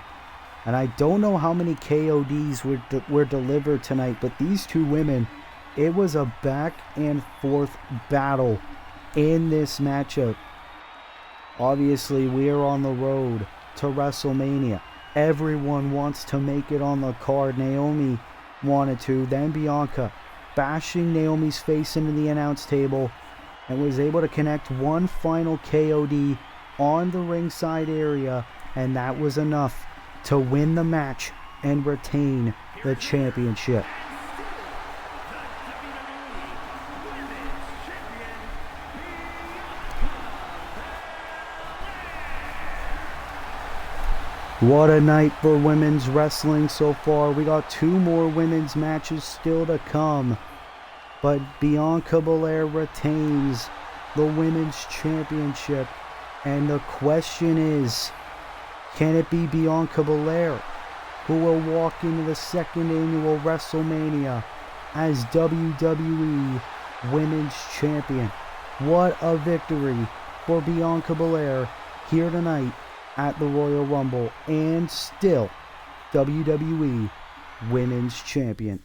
And I don't know how many KODs were delivered tonight, but these two women, it was a back and forth battle in this matchup. Obviously, we are on the road to WrestleMania. Everyone wants to make it on the card. Naomi wanted to. Then Bianca bashing Naomi's face into the announce table and was able to connect one final KOD on the ringside area, and that was enough to win the match and retain the championship. What a night for women's wrestling so far. We got 2 more women's matches still to come. But Bianca Belair retains the Women's Championship. And the question is, can it be Bianca Belair who will walk into the 2nd annual WrestleMania as WWE Women's Champion? What a victory for Bianca Belair here tonight at the Royal Rumble, and still WWE Women's Champion.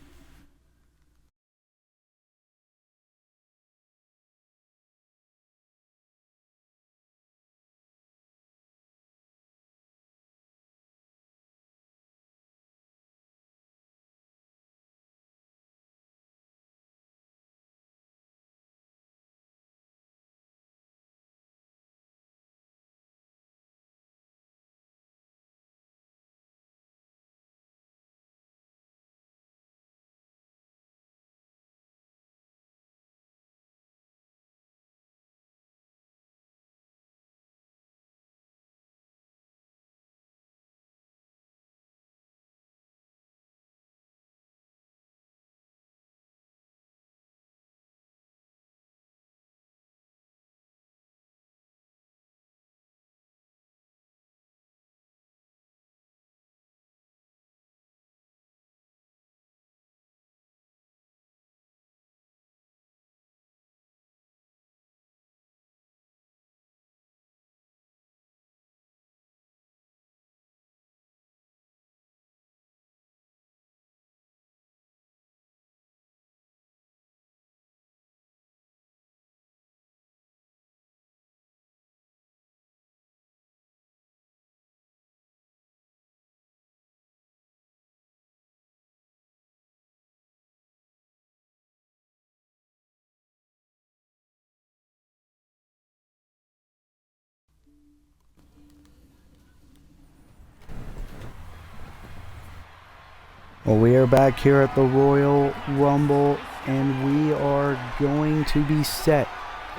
Well, we are back here at the Royal Rumble, and we are going to be set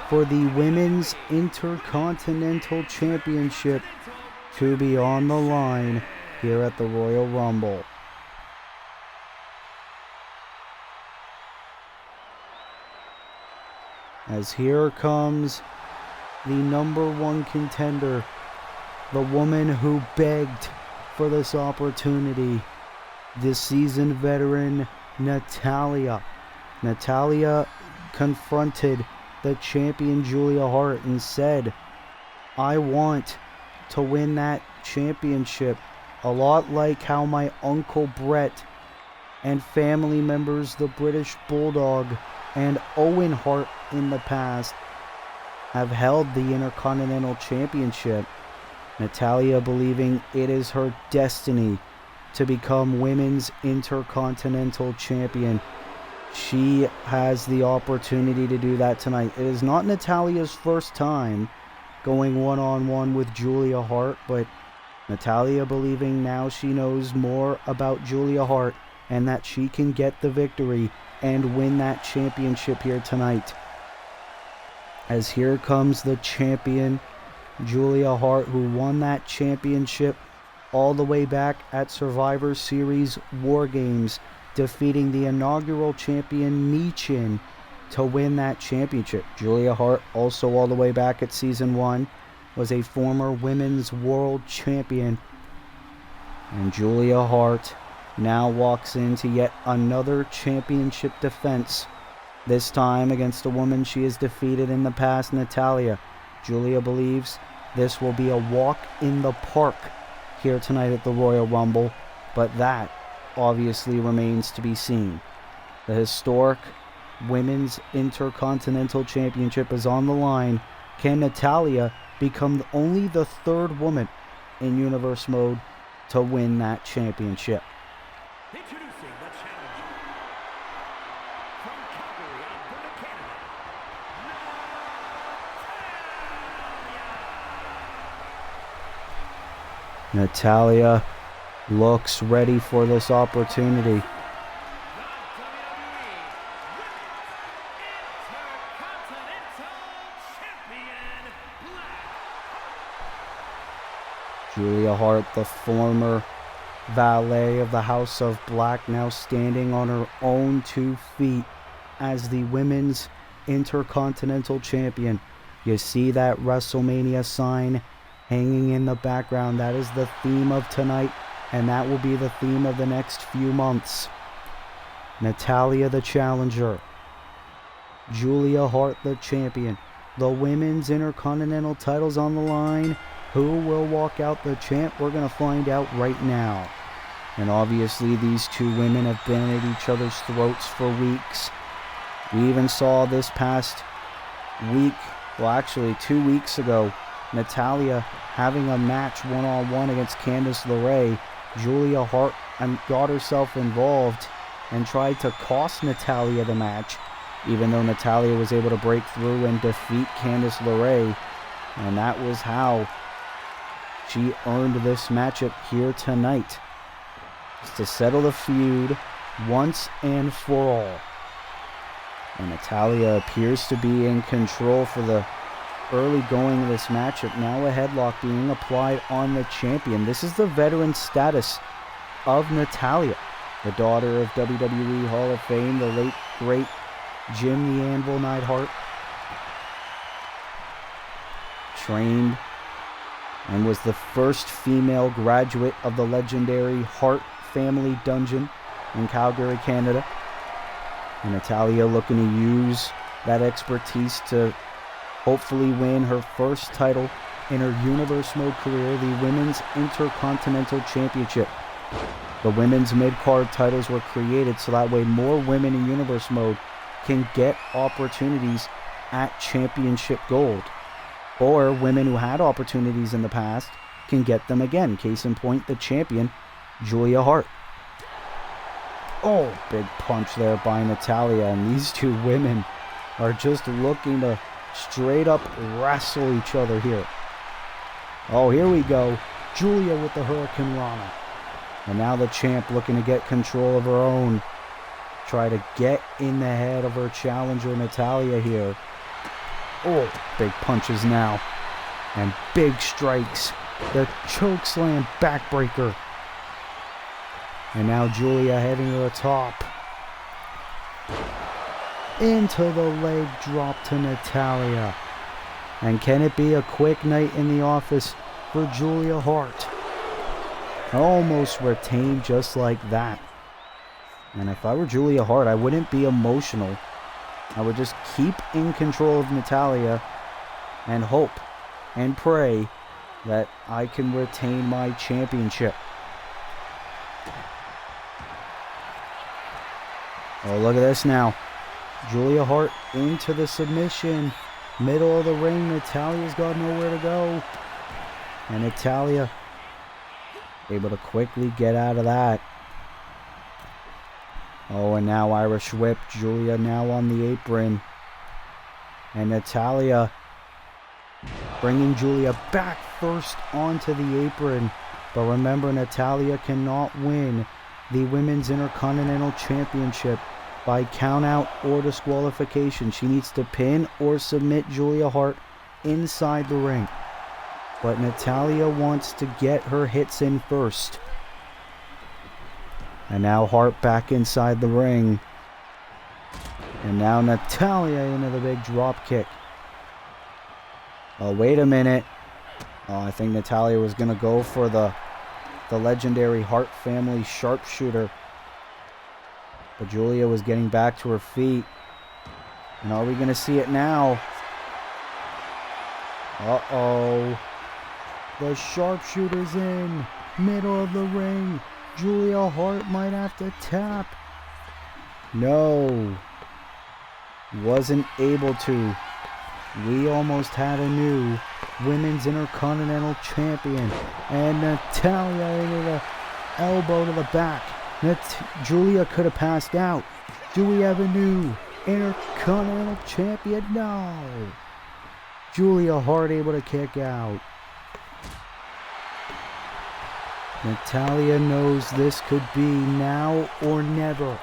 for the Women's Intercontinental Championship to be on the line here at the Royal Rumble. As here comes the number one contender, the woman who begged for this opportunity, the seasoned veteran Natalya. Natalya confronted the champion Julia Hart and said, I want to win that championship, a lot like how my Uncle Brett and family members, the British Bulldog and Owen Hart in the past, have held the Intercontinental Championship. Natalya believing it is her destiny to become Women's Intercontinental Champion. She has the opportunity to do that tonight. It is not Natalya's first time going one-on-one with Julia Hart, but Natalya believing now she knows more about Julia Hart and that she can get the victory and win that championship here tonight. As here comes the champion, Julia Hart, who won that championship all the way back at Survivor Series War Games, defeating the inaugural champion Michin to win that championship. Julia Hart, also all the way back at Season 1, was a former Women's World Champion. And Julia Hart now walks into yet another championship defense, this time against a woman she has defeated in the past, Natalya. Julia believes this will be a walk in the park here tonight at the Royal Rumble, but that obviously remains to be seen. The historic Women's Intercontinental Championship is on the line. Can Natalya become only the third woman in Universe Mode to win that championship? Introducing the challenger from Calgary, Alberta, Canada, Natalya looks ready for this opportunity. Julia Hart, the former valet of the House of Black, now standing on her own 2 feet as the Women's Intercontinental Champion. You see that WrestleMania sign hanging in the background. That is the theme of tonight, and that will be the theme of the next few months. Natalya the challenger, Julia Hart the champion. The Women's Intercontinental titles on the line. Who will walk out the champ? We're going to find out right now. And obviously these two women have been at each other's throats for weeks. We even saw this past week, well actually 2 weeks ago, Natalya having a match one-on-one against Candice LeRae. Julia Hart got herself involved and tried to cost Natalya the match, even though Natalya was able to break through and defeat Candice LeRae. And that was how she earned this matchup here tonight, just to settle the feud once and for all. And Natalya appears to be in control for the early going of this matchup. Now a headlock being applied on the champion. This is the veteran status of Natalya, the daughter of WWE Hall of Fame, the late great Jim the Anvil Neidhart. Trained and was the first female graduate of the legendary Hart Family Dungeon in Calgary, Canada. And Natalya looking to use that expertise to hopefully win her first title in her Universe Mode career, the Women's Intercontinental Championship. The women's mid-card titles were created so that way more women in Universe Mode can get opportunities at Championship Gold. Or women who had opportunities in the past can get them again. Case in point, the champion, Julia Hart. Oh, big punch there by Natalya. And these two women are just looking to straight up wrestle each other here. Oh, here we go. Julia with the Hurricane Rana. And now the champ looking to get control of her own. Try to get in the head of her challenger, Natalya, here. Oh, big punches now. And big strikes. The chokeslam backbreaker. And now Julia heading to the top. Into the leg drop to Natalya. And can it be a quick night in the office for Julia Hart? Almost retained just like that. And if I were Julia Hart, I wouldn't be emotional. I would just keep in control of Natalya and hope and pray that I can retain my championship. Oh, look at this now. Julia Hart into the submission. Middle of the ring. Natalya's got nowhere to go. And Natalya able to quickly get out of that. Oh, and now Irish whip. Julia now on the apron. And Natalya bringing Julia back first onto the apron. But remember, Natalya cannot win the Women's Intercontinental Championship by count out or disqualification. She needs to pin or submit Julia Hart inside the ring. But Natalya wants to get her hits in first. And now Hart back inside the ring. And now Natalya into the big drop kick. Oh, wait a minute. Oh, I think Natalya was going to go for the legendary Hart family sharpshooter. But Julia was getting back to her feet. And are we going to see it now? Uh-oh. The sharpshooter's in. Middle of the ring. Julia Hart might have to tap. No. Wasn't able to. We almost had a new Women's Intercontinental Champion. And Natalya into the elbow to the back. Julia could have passed out. Do we have a new Intercontinental Champion? No. Julia Hart able to kick out. Natalya knows this could be now or never.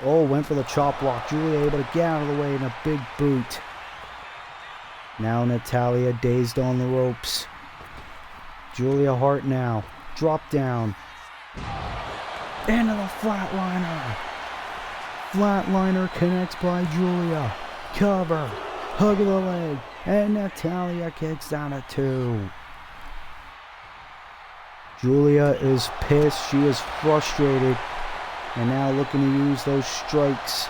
Oh, went for the chop block. Julia able to get out of the way in a big boot. Now Natalya dazed on the ropes. Julia Hart now. Drop down. Into the flatliner. Flatliner connects by Julia. Cover. Hug of the leg. And Natalya kicks out at 2. Julia is pissed. She is frustrated. And now looking to use those strikes.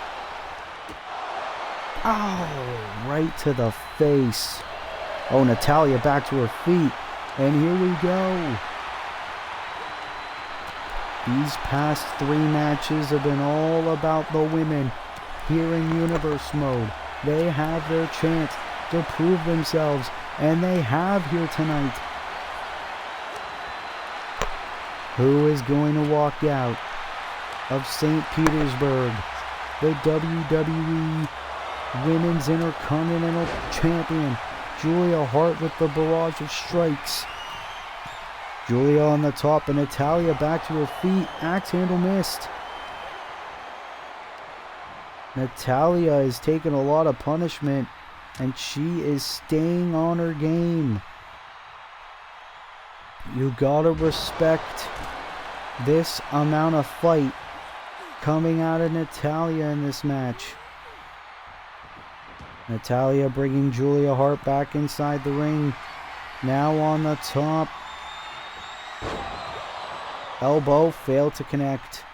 Oh, right to the face. Oh, Natalya back to her feet. And here we go. These past 3 matches have been all about the women here in Universe Mode. They have their chance to prove themselves. And they have here tonight. Who is going to walk out of St. Petersburg, the WWE Women's Intercontinental Champion? Julia Hart with the barrage of strikes. Julia on the top and Natalya back to her feet. Axe handle missed. Natalya is taking a lot of punishment and she is staying on her game. You gotta respect this amount of fight coming out of Natalya in this match. Natalya bringing Julia Hart back inside the ring. Now on the top. Elbow failed to connect.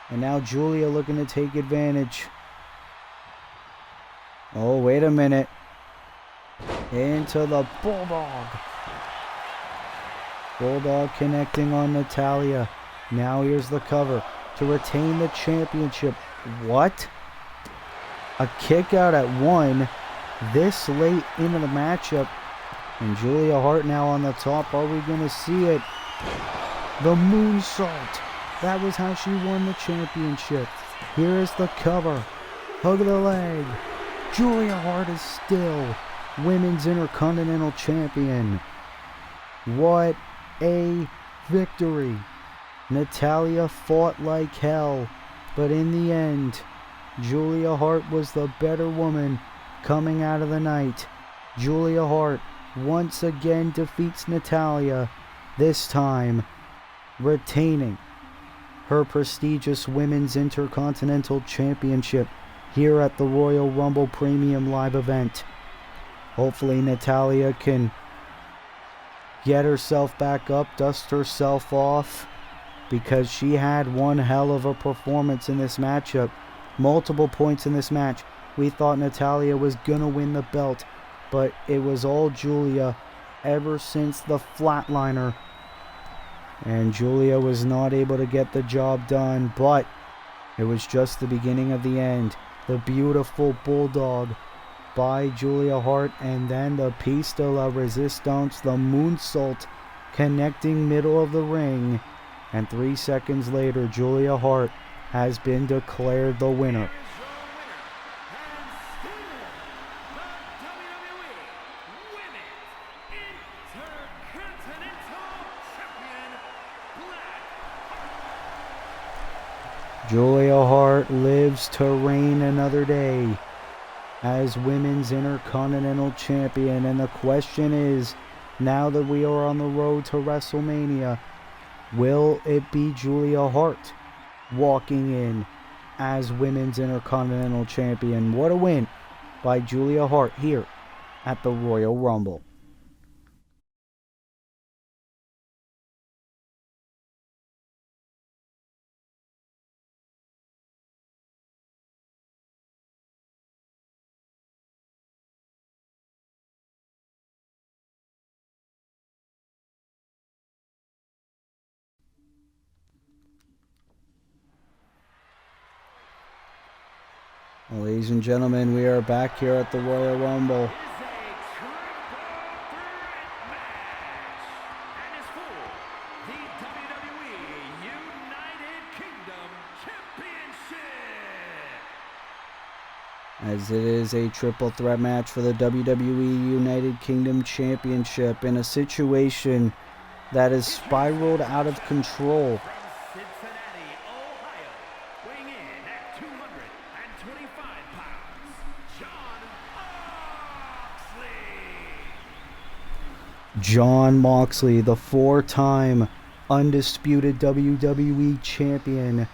And now Julia looking to take advantage. Oh, wait a minute. Into the Bulldog. Bulldog connecting on Natalya. Now here's the cover to retain the championship. What? A kick out at 1 this late into the matchup. And Julia Hart now on the top. Are we going to see it? The moonsault. That was how she won the championship. Here is the cover. Hug of the leg. Julia Hart is still Women's Intercontinental Champion. What a victory. Natalya fought like hell, but in the end, Julia Hart was the better woman coming out of the night. Julia Hart once again defeats Natalya, this time retaining her prestigious Women's Intercontinental Championship here at the Royal Rumble Premium Live event. Hopefully Natalya can get herself back up, dust herself off, because she had one hell of a performance in this matchup. Multiple points in this match. We thought Natalya was gonna win the belt, but it was all Julia ever since the flatliner. And Julia was not able to get the job done, but it was just the beginning of the end. The beautiful bulldog by Julia Hart, and then the piece de la resistance, the moonsault connecting middle of the ring. And 3 seconds later, Julia Hart has been declared the winner. Julia Hart lives to reign another day as Women's Intercontinental Champion. And the question is, now that we are on the road to WrestleMania, will it be Julia Hart walking in as Women's Intercontinental Champion? What a win by Julia Hart here at the Royal Rumble. Well, ladies and gentlemen, we are back here at the Royal Rumble. As it is a triple threat match for the WWE United Kingdom Championship in a situation that has spiraled out of control. Jon Moxley, the 4-time undisputed WWE champion,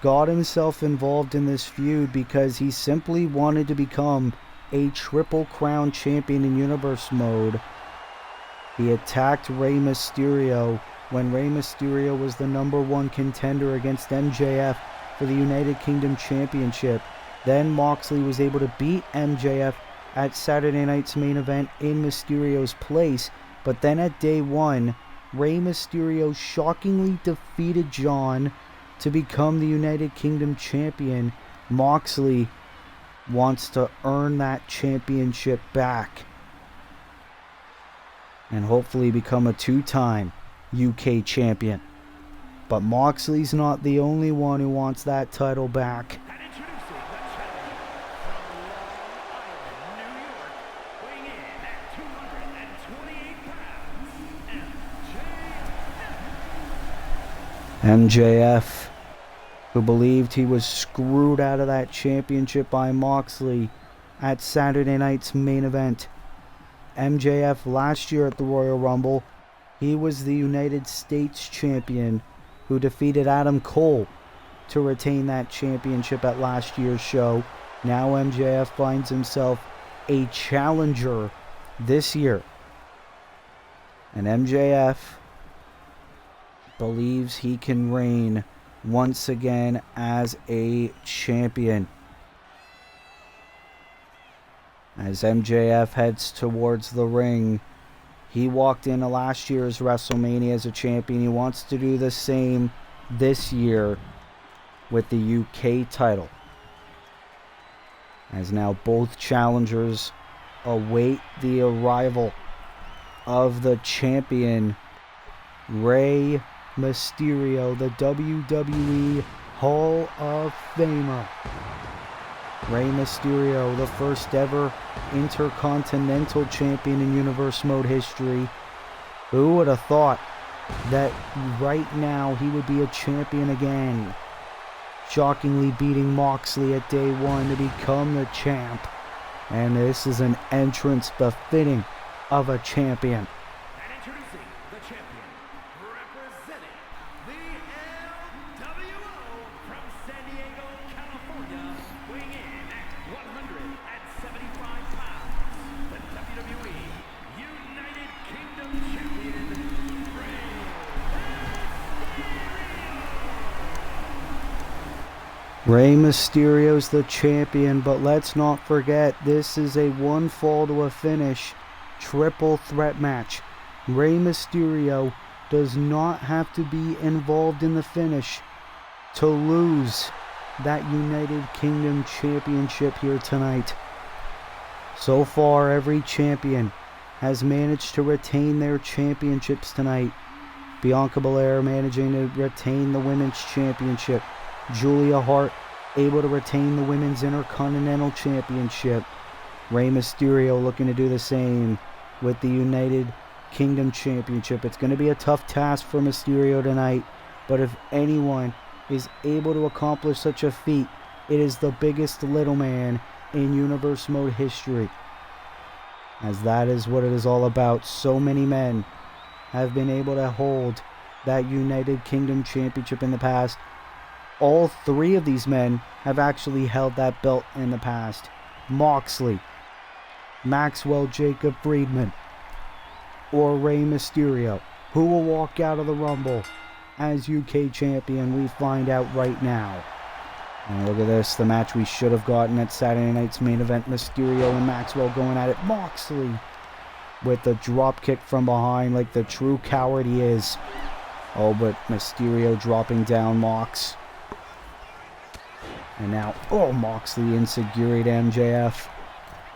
got himself involved in this feud because he simply wanted to become a Triple Crown champion in Universe mode. He attacked Rey Mysterio when Rey Mysterio was the #1 contender against MJF for the United Kingdom Championship. Then Moxley was able to beat MJF at Saturday night's main event in Mysterio's place. But then at day one, Rey Mysterio shockingly defeated Jon to become the United Kingdom champion. Moxley wants to earn that championship back and hopefully become a 2-time UK champion. But Moxley's not the only one who wants that title back. MJF, who believed he was screwed out of that championship by Moxley at Saturday night's main event. MJF last year at the Royal Rumble, he was the United States champion who defeated Adam Cole to retain that championship at last year's show. Now MJF finds himself a challenger this year. And MJF believes he can reign once again as a champion. As MJF heads towards the ring, he walked into last year's WrestleMania as a champion. He wants to do the same this year with the UK title. As now both challengers await the arrival of the champion, Rey Mysterio, the WWE Hall of Famer. Rey Mysterio, the first ever Intercontinental Champion in Universe Mode history. Who would have thought that right now he would be a champion again. Shockingly beating Moxley at day one to become the champ. And this is an entrance befitting of a champion. And introducing the champion, representing the LWO from San Diego, California, weighing in at 175 pounds, the WWE United Kingdom champion, Rey Mysterio's the champion, but let's not forget this is a one fall to a finish triple threat match. Rey Mysterio does not have to be involved in the finish to lose that United Kingdom championship here tonight. So far, every champion has managed to retain their championships tonight. Bianca Belair managing to retain the women's championship. Julia Hart able to retain the women's Intercontinental Championship. Rey Mysterio looking to do the same with the United Kingdom Championship. It's going to be a tough task for Mysterio tonight, but if anyone is able to accomplish such a feat, it is the biggest little man in Universe Mode history, as that is what it is all about. So many men have been able to hold that United Kingdom Championship in the past. All three of these men have actually held that belt in the past. Moxley, Maxwell Jacob Friedman, or Rey Mysterio. Who will walk out of the Rumble as UK champion? We find out right now. And look at this, the match we should have gotten at Saturday night's main event. Mysterio and Maxwell going at it. Moxley with the drop kick from behind like the true coward he is. Oh, but Mysterio dropping down Mox. And now, oh, Moxley insecurity to MJF.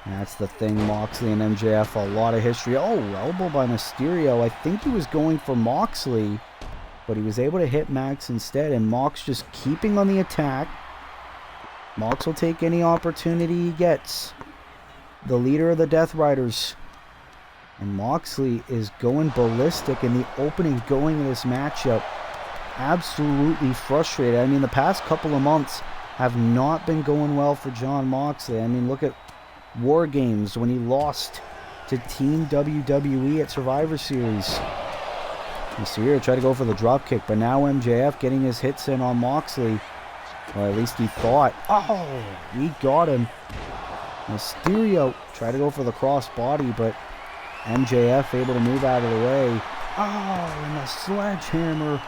That's the thing, Moxley and MJF, a lot of history. Oh, elbow by Mysterio. I think he was going for Moxley, but he was able to hit Max instead, and Mox just keeping on the attack. Mox will take any opportunity he gets. The leader of the Death Riders. And Moxley is going ballistic in the opening going of this matchup. Absolutely frustrated. I mean, the past couple of months have not been going well for Jon Moxley. I mean, look at War Games when he lost to Team WWE at Survivor Series. Mysterio tried to go for the dropkick, but now MJF getting his hits in on Moxley. Or at least he thought. Oh, he got him. Mysterio tried to go for the crossbody, but MJF able to move out of the way. Oh, and the sledgehammer.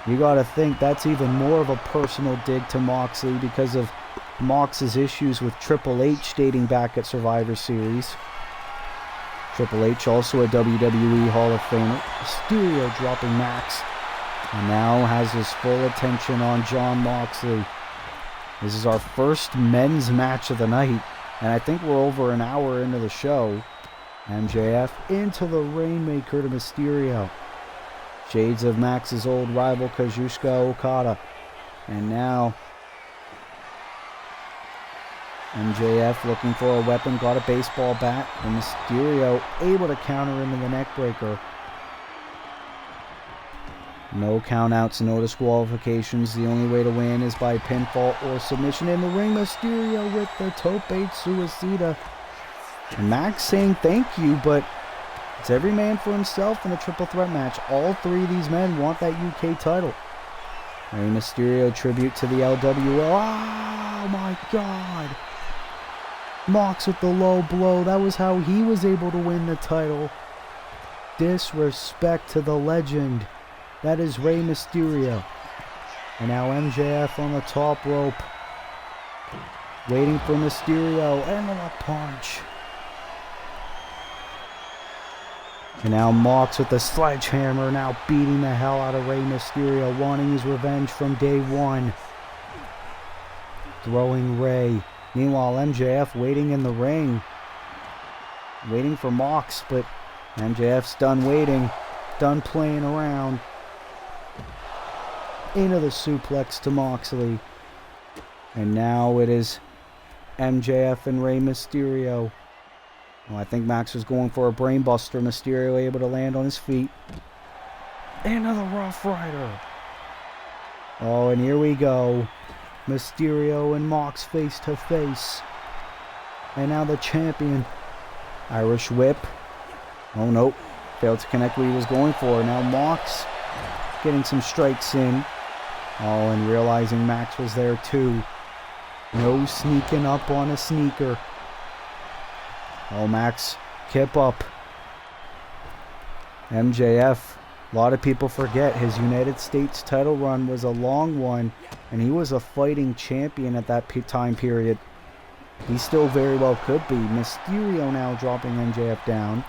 You gotta think that's even more of a personal dig to Moxley because of Mox's issues with Triple H dating back at Survivor Series. Triple H also a WWE Hall of Famer. Mysterio dropping Max. And now has his full attention on Jon Moxley. This is our first men's match of the night. And I think we're over an hour into the show. MJF into the Rainmaker to Mysterio. Shades of Max's old rival Kazuchika Okada. And now MJF looking for a weapon, got a baseball bat, and Mysterio able to counter into the neckbreaker. No countouts, no disqualifications. The only way to win is by pinfall or submission in the ring. Mysterio with the tope suicida. And Max saying thank you, but it's every man for himself in a triple threat match. All three of these men want that UK title. Rey Mysterio tribute to the LWO. Oh my God. Mox with the low blow. That was how he was able to win the title. Disrespect to the legend. That is Rey Mysterio. And now MJF on the top rope. Waiting for Mysterio. And a punch. And now Mox with the sledgehammer, now beating the hell out of Rey Mysterio, wanting his revenge from day one. Throwing Rey. Meanwhile, MJF waiting in the ring. Waiting for Mox, but MJF's done waiting. Done playing around. Into the suplex to Moxley. And now it is MJF and Rey Mysterio. Well, I think Max was going for a brainbuster. Mysterio able to land on his feet. into the Rough Rider. Oh, and here we go. Mysterio and Mox face to face. And now the champion. Irish whip. Oh, nope. Failed to connect what he was going for. Now Mox getting some strikes in. Oh, and realizing Max was there too. No sneaking up on a sneaker. Oh, Max, kip up. MJF, a lot of people forget his United States title run was a long one, and he was a fighting champion at that time period. He still very well could be. Mysterio now dropping MJF down.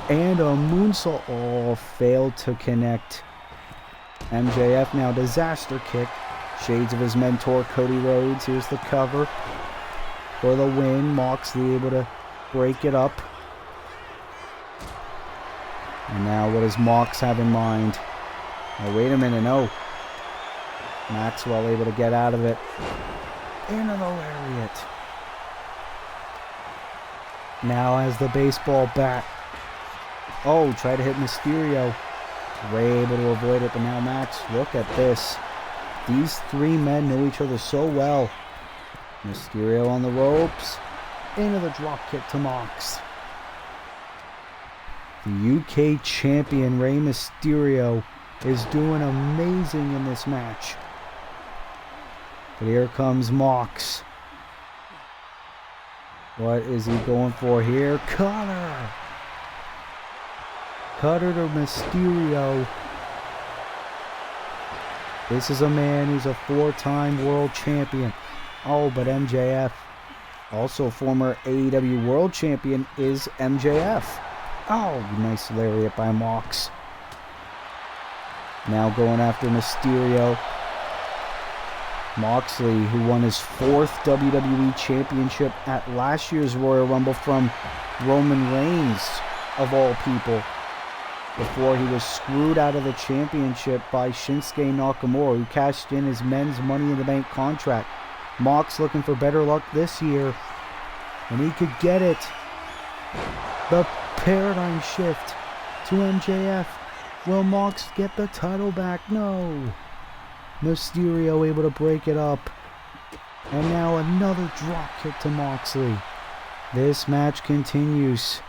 And a moonsault. Oh, failed to connect. MJF now disaster kick. Shades of his mentor Cody Rhodes. Here's the cover for the win. Moxley able to break it up. And now what does Mox have in mind? Oh, wait a minute, no. Maxwell able to get out of it. Into the lariat. Now has the baseball bat. Oh, try to hit Mysterio. Ray able to avoid it, but now Max, look at this. These three men know each other so well. Mysterio on the ropes. Into the drop kick to Mox. The UK champion Rey Mysterio is doing amazing in this match. But here comes Mox. What is he going for here? Cutter! Cutter to Mysterio. This is a man who's a 4-time world champion. Oh, but MJF, also former AEW world champion, is MJF. Oh, nice lariat by Mox. Now going after Mysterio. Moxley, who won his 4th WWE Championship at last year's Royal Rumble from Roman Reigns, of all people, before he was screwed out of the championship by Shinsuke Nakamura, who cashed in his men's Money in the Bank contract. Mox looking for better luck this year, and he could get it. The paradigm shift to MJF. Will Mox get the title back? No. Mysterio able to break it up. And now another drop kick to Moxley. This match continues.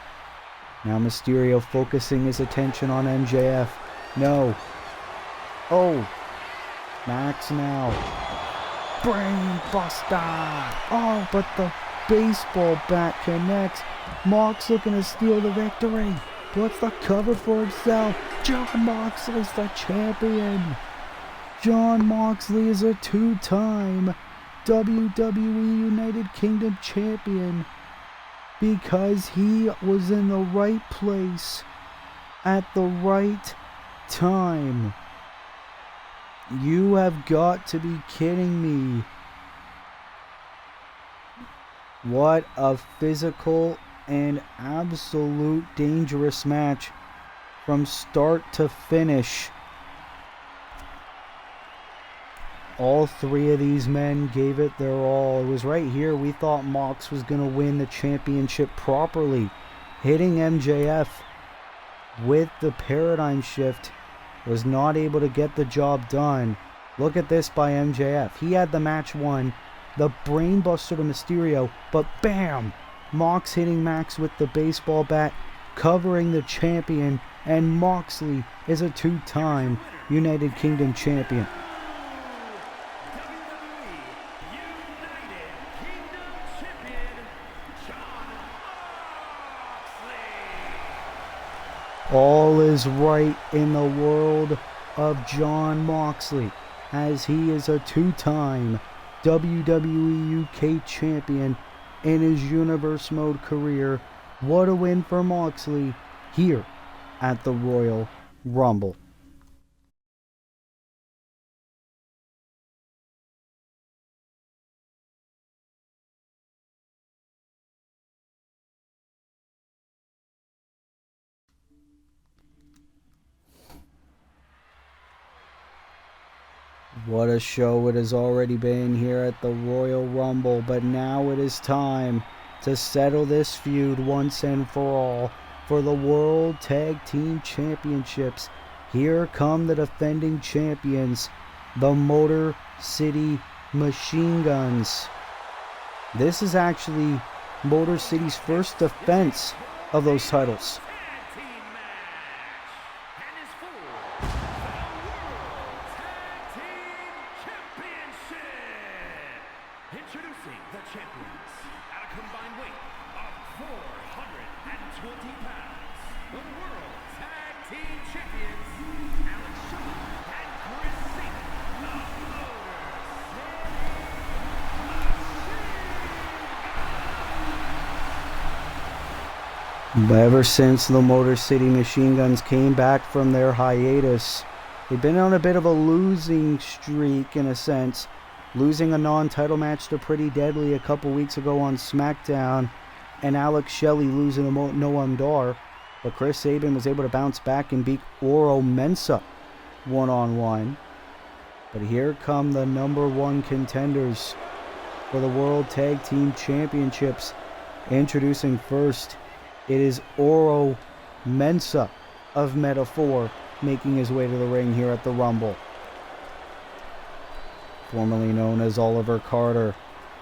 Now Mysterio focusing his attention on MJF. No. Oh. Max now. Brain buster. Oh, but the baseball bat connects. Mox looking to steal the victory. What's the cover for himself? Jon Moxley's the champion. Jon Moxley is a 2-time WWE United Kingdom champion because he was in the right place at the right time. You have got to be kidding me. What a physical and absolute dangerous match from start to finish. All three of these men gave it their all. It was right here we thought Mox was going to win the championship properly. Hitting MJF with the paradigm shift was not able to get the job done. Look at this by MJF. He had the match won. The brainbuster to Mysterio, but bam! Mox hitting Max with the baseball bat, covering the champion, and Moxley is a 2-time United Kingdom champion. All is right in the world of Jon Moxley, as he is a 2-time WWE UK champion in his Universe Mode career. What a win for Moxley here at the Royal Rumble. What a show it has already been here at the Royal Rumble, but now it is time to settle this feud once and for all for the World Tag Team Championships. Here come the defending champions, the Motor City Machine Guns. This is actually Motor City's first defense of those titles. Tag team match. And is for the World Tag Team Championship. Introducing the champions at a combined weight of 420 pounds. The World Tag Team Champions, Alex Shaw and Chris Sabin, the Motor Ever since the Motor City Machine Guns came back from their hiatus, they've been on a bit of a losing streak in a sense, losing a non-title match to Pretty Deadly a couple weeks ago on SmackDown, and Alex Shelley losing to Noam Dar, but Chris Sabin was able to bounce back and beat Oro Mensah one-on-one. But here come the number one contenders for the World Tag Team Championships. Introducing first, it is Oro Mensah of Meta-4 making his way to the ring here at the Rumble. Formerly known as Oliver Carter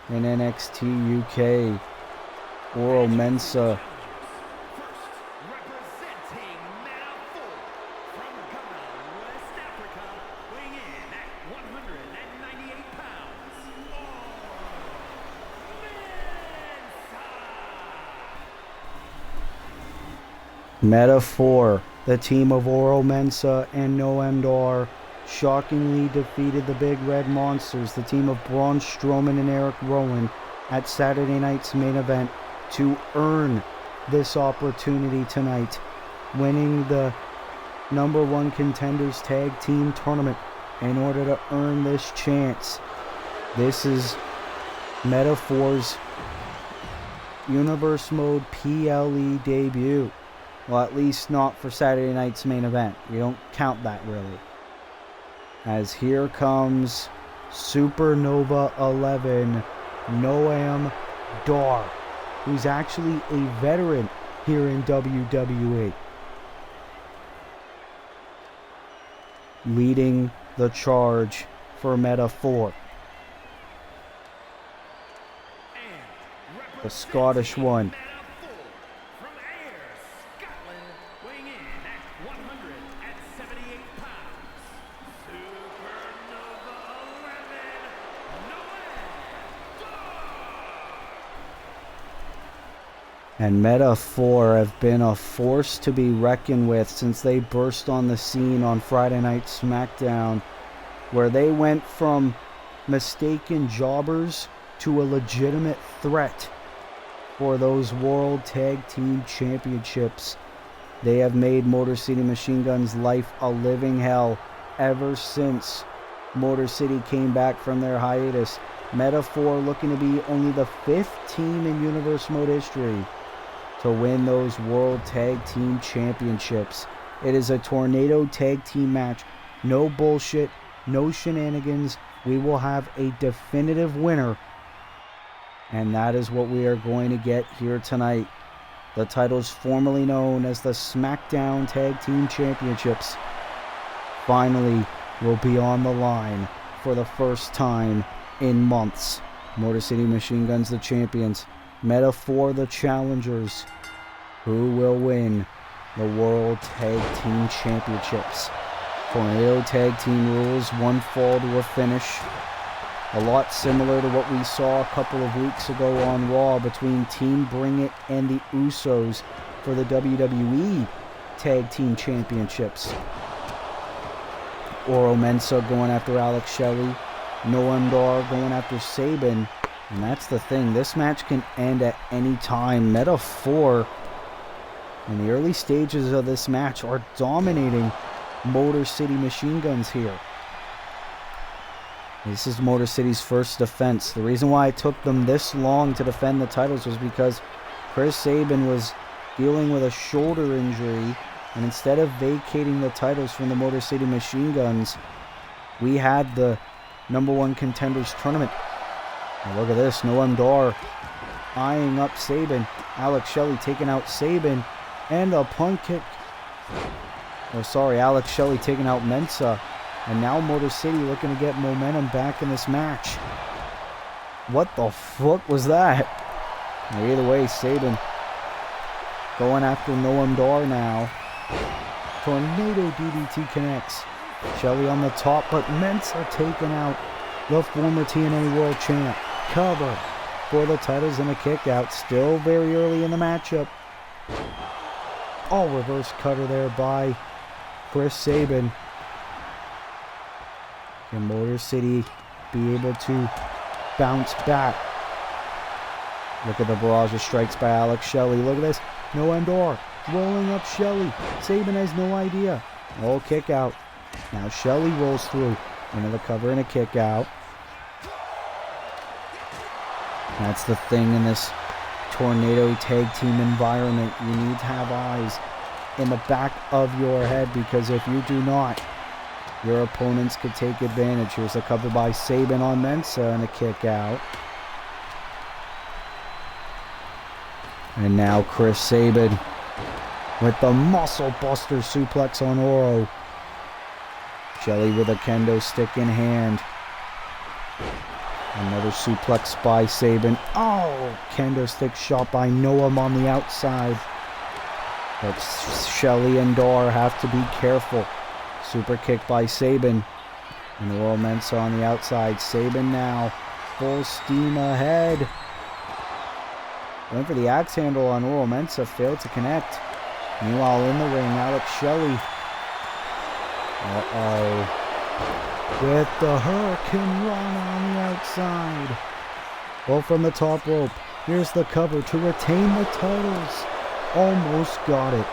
in NXT UK, Oro Mensah representing Meta-4 from Ghana, West Africa, weighing in at 198 pounds. Meta-4, the team of Oro Mensah and Noam Dar, shockingly defeated the Big Red Monsters, the team of Braun Strowman and Eric Rowan, at Saturday night's main event to earn this opportunity tonight, winning the number one contenders tag team tournament in order to earn this chance. This is Meta-4's Universe Mode PLE debut. Well, at least not for Saturday night's main event. We don't count that really. As here comes Supernova 11, Noam Dar, who's actually a veteran here in WWE, leading the charge for Meta-4. The Scottish one. From Ayr, Scotland, weighing in at 178 pounds. Supernova 11, Noam Dar. And Meta-4 have been a force to be reckoned with since they burst on the scene on Friday Night SmackDown, where they went from mistaken jobbers to a legitimate threat for those World Tag Team Championships. They have made Motor City Machine Guns' life a living hell ever since Motor City came back from their hiatus. Meta-4 looking to be only the 5th team in Universe Mode history to win those World Tag Team Championships. It is a tornado tag team match. No bullshit, no shenanigans. We will have a definitive winner. And that is what we are going to get here tonight. The titles formerly known as the SmackDown Tag Team Championships finally will be on the line for the first time in months. Motor City Machine Guns the champions, Meta-4 the challengers. Who will win the World Tag Team Championships? Tornado Tag Team rules, one fall to a finish. A lot similar to what we saw a couple of weeks ago on Raw between Team Bring It and the Usos for the WWE Tag Team Championships. Oro Mensah going after Alex Shelley, Noam Dar going after Sabin, and that's the thing. This match can end at any time. Meta-4 in the early stages of this match are dominating Motor City Machine Guns here. This is Motor City's first defense. The reason why it took them this long to defend the titles was because Chris Sabin was dealing with a shoulder injury, and instead of vacating the titles from the Motor City Machine Guns, we had the number one contenders tournament. Now look at this, Noam Dar eyeing up Sabin. Alex Shelley taking out Sabin, and a punt kick Alex Shelley taking out Mensa. And now Motor City looking to get momentum back in this match. What the fuck was that? Either way, Sabin going after Noam Dar now. Tornado DDT connects. Shelley on the top, but Mensa taken out. The former TNA World Champ. Cover for the titles and a kick out. Still very early in the matchup. Reverse cutter there by Chris Sabin. Can Motor City be able to bounce back? Look at the barrage of strikes by Alex Shelley. Look at this. Noam Dar rolling up Shelley. Sabin has no idea. Kick out. Now Shelley rolls through into the cover and a kick out. That's the thing in this tornado tag team environment. You need to have eyes in the back of your head, because if you do not, your opponents could take advantage. Here's a cover by Sabin on Mensa and a kick out. And now Chris Sabin with the muscle buster suplex on Oro. Shelley with a kendo stick in hand. Another suplex by Sabin. Kendo stick shot by Noam on the outside. But Shelley and Dar have to be careful. Super kick by Sabin. And Oro Mensa on the outside. Sabin now full steam ahead. Went for the axe handle on Oro Mensa. Failed to connect. Meanwhile in the ring, Alex Shelley. With the Hurricane Rana on the outside. From the top rope. Here's the cover to retain the titles. Almost got it.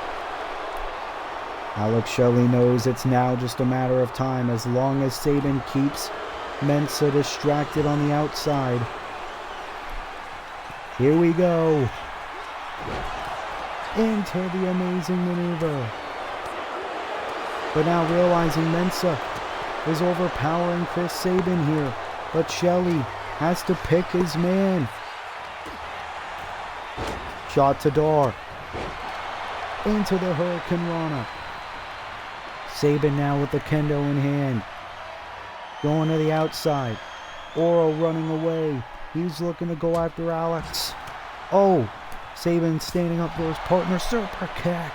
Alex Shelley knows it's now just a matter of time, as long as Sabin keeps Mensa distracted on the outside. Here we go. Into the amazing maneuver. But now realizing Mensa is overpowering Chris Sabin here. But Shelley has to pick his man. Shot to Dar. Into the Hurricane Rana. Sabin now with the kendo in hand. Going to the outside. Oro running away. He's looking to go after Alex. Sabin standing up for his partner. Super kick.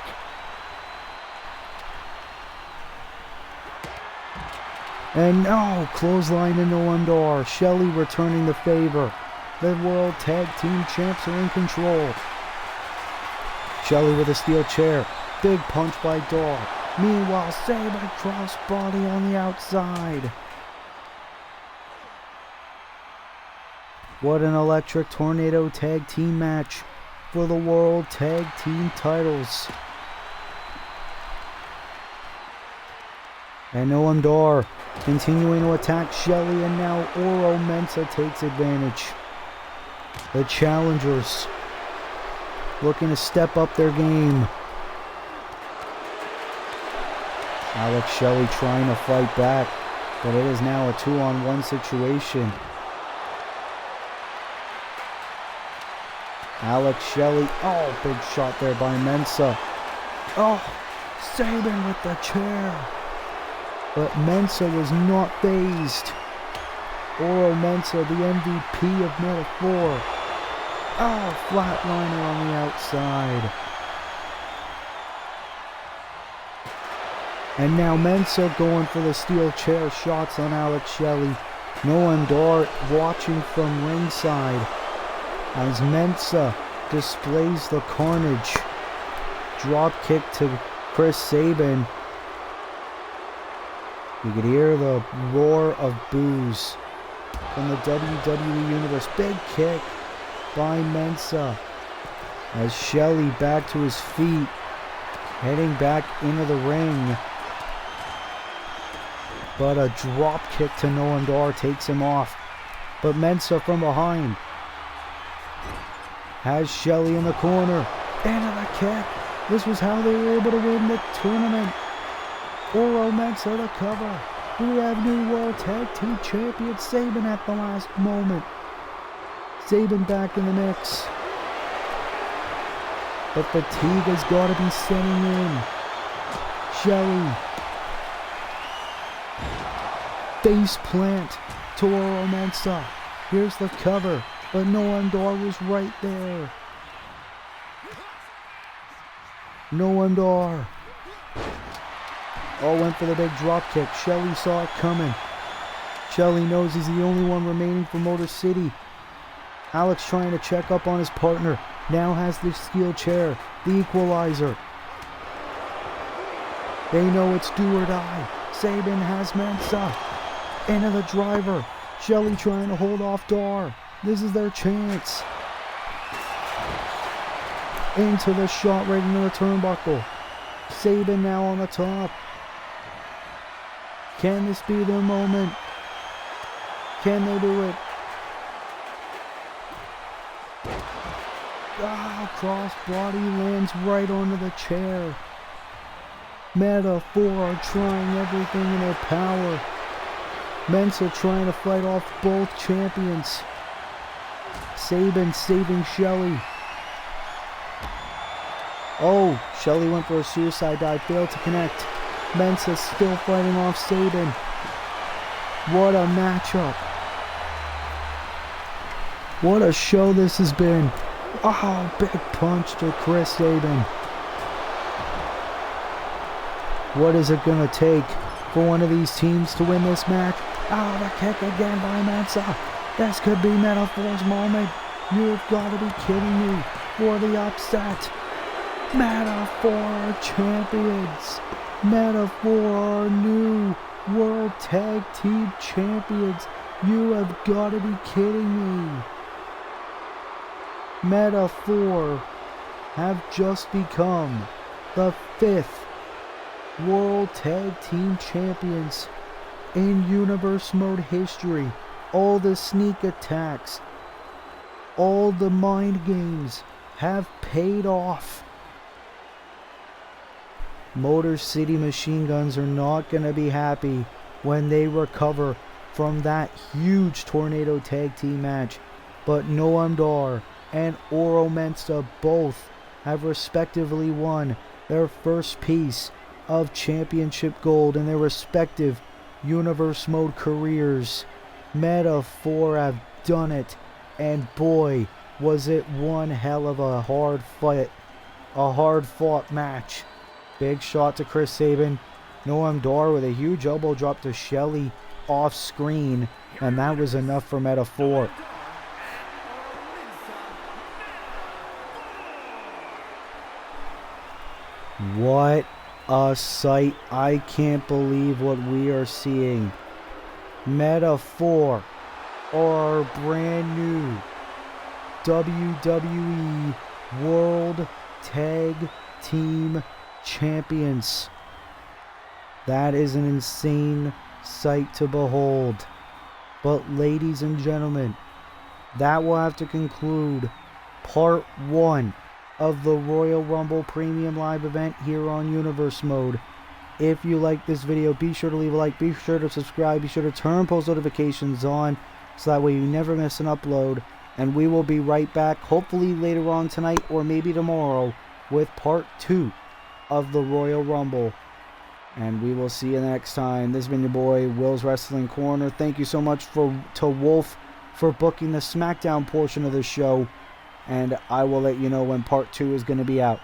And now clothesline into Noam Dar. Shelley returning the favor. The World Tag Team Champs are in control. Shelley with a steel chair. Big punch by Dar. Meanwhile, Sabin crossbody on the outside. What an electric tornado tag team match for the World Tag Team titles. And Noam Dar continuing to attack Shelley, and now Oro Mensa takes advantage. The challengers looking to step up their game. Alex Shelley trying to fight back, but it is now a 2-on-1 situation. Alex Shelley, big shot there by Mensa. Sabin with the chair. But Mensa was not phased. Oro Mensa, the MVP of Metal 4. Flatliner on the outside. And now Mensa going for the steel chair shots on Alex Shelley. Noam Dar watching from ringside as Mensa displays the carnage. Drop kick to Chris Sabin. You could hear the roar of boos from the WWE Universe. Big kick by Mensa as Shelley back to his feet, heading back into the ring. But a drop kick to Noam Dar takes him off. But Mensa from behind has Shelley in the corner. Into the kick. This was how they were able to win the tournament. Oro Mensa the cover. We have new World Tag Team Champion Sabin at the last moment. Sabin back in the mix. But fatigue has got to be setting in. Shelly. Face plant to Oro Mensah. Here's the cover, but Noam Dar was right there. Noam Dar. Oh, went for the big drop kick. Shelly saw it coming. Shelly knows he's the only one remaining for Motor City. Alex trying to check up on his partner. Now has the steel chair, the equalizer. They know it's do or die. Sabin has Mensah. Into the driver. Shelly trying to hold off Dar. This is their chance. Into the shot right into the turnbuckle. Sabin now on the top. Can this be their moment? Can they do it? Ah, cross body lands right onto the chair. Meta-4 are trying everything in their power. Mensah trying to fight off both champions. Sabin saving Shelly. Oh, Shelly went for a suicide dive, failed to connect. Mensah still fighting off Sabin. What a matchup. What a show this has been. Oh, big punch to Chris Sabin. What is it going to take for one of these teams to win this match? Oh, the kick again by Mensah. This could be Meta-4's moment. You've got to be kidding me. For the upset. Meta-4 are champions. Meta-4 are new World Tag Team Champions. You have got to be kidding me. Meta-4 have just become the 5th World Tag Team Champions in Universe Mode history. All the sneak attacks, all the mind games have paid off. Motor City Machine Guns are not going to be happy when they recover from that huge Tornado Tag Team match. But Noam Dar and Oro Mensah both have respectively won their first piece of championship gold in their respective Universe Mode careers. Meta-4 have done it, and boy, was it one hell of a hard fight, a hard-fought match. Big shot to Chris Sabin. Noam Dar with a huge elbow drop to Shelly off screen, and that was enough for Meta-4. What a sight. I can't believe what we are seeing. Meta-4 are brand new WWE World Tag Team Champions. That is an insane sight to behold. But ladies and gentlemen, that will have to conclude part 1 of the Royal Rumble Premium Live event here on Universe Mode. If you like this video, be sure to leave a like, be sure to subscribe, be sure to turn post notifications on so that way you never miss an upload. And we will be right back, hopefully later on tonight or maybe tomorrow, with part 2 of the Royal Rumble. And we will see you next time. This has been your boy, Will's Wrestling Corner. Thank you so much to Wolf for booking the SmackDown portion of the show. And I will let you know when part 2 is going to be out.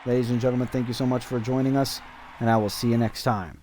Ladies and gentlemen, thank you so much for joining us, and I will see you next time.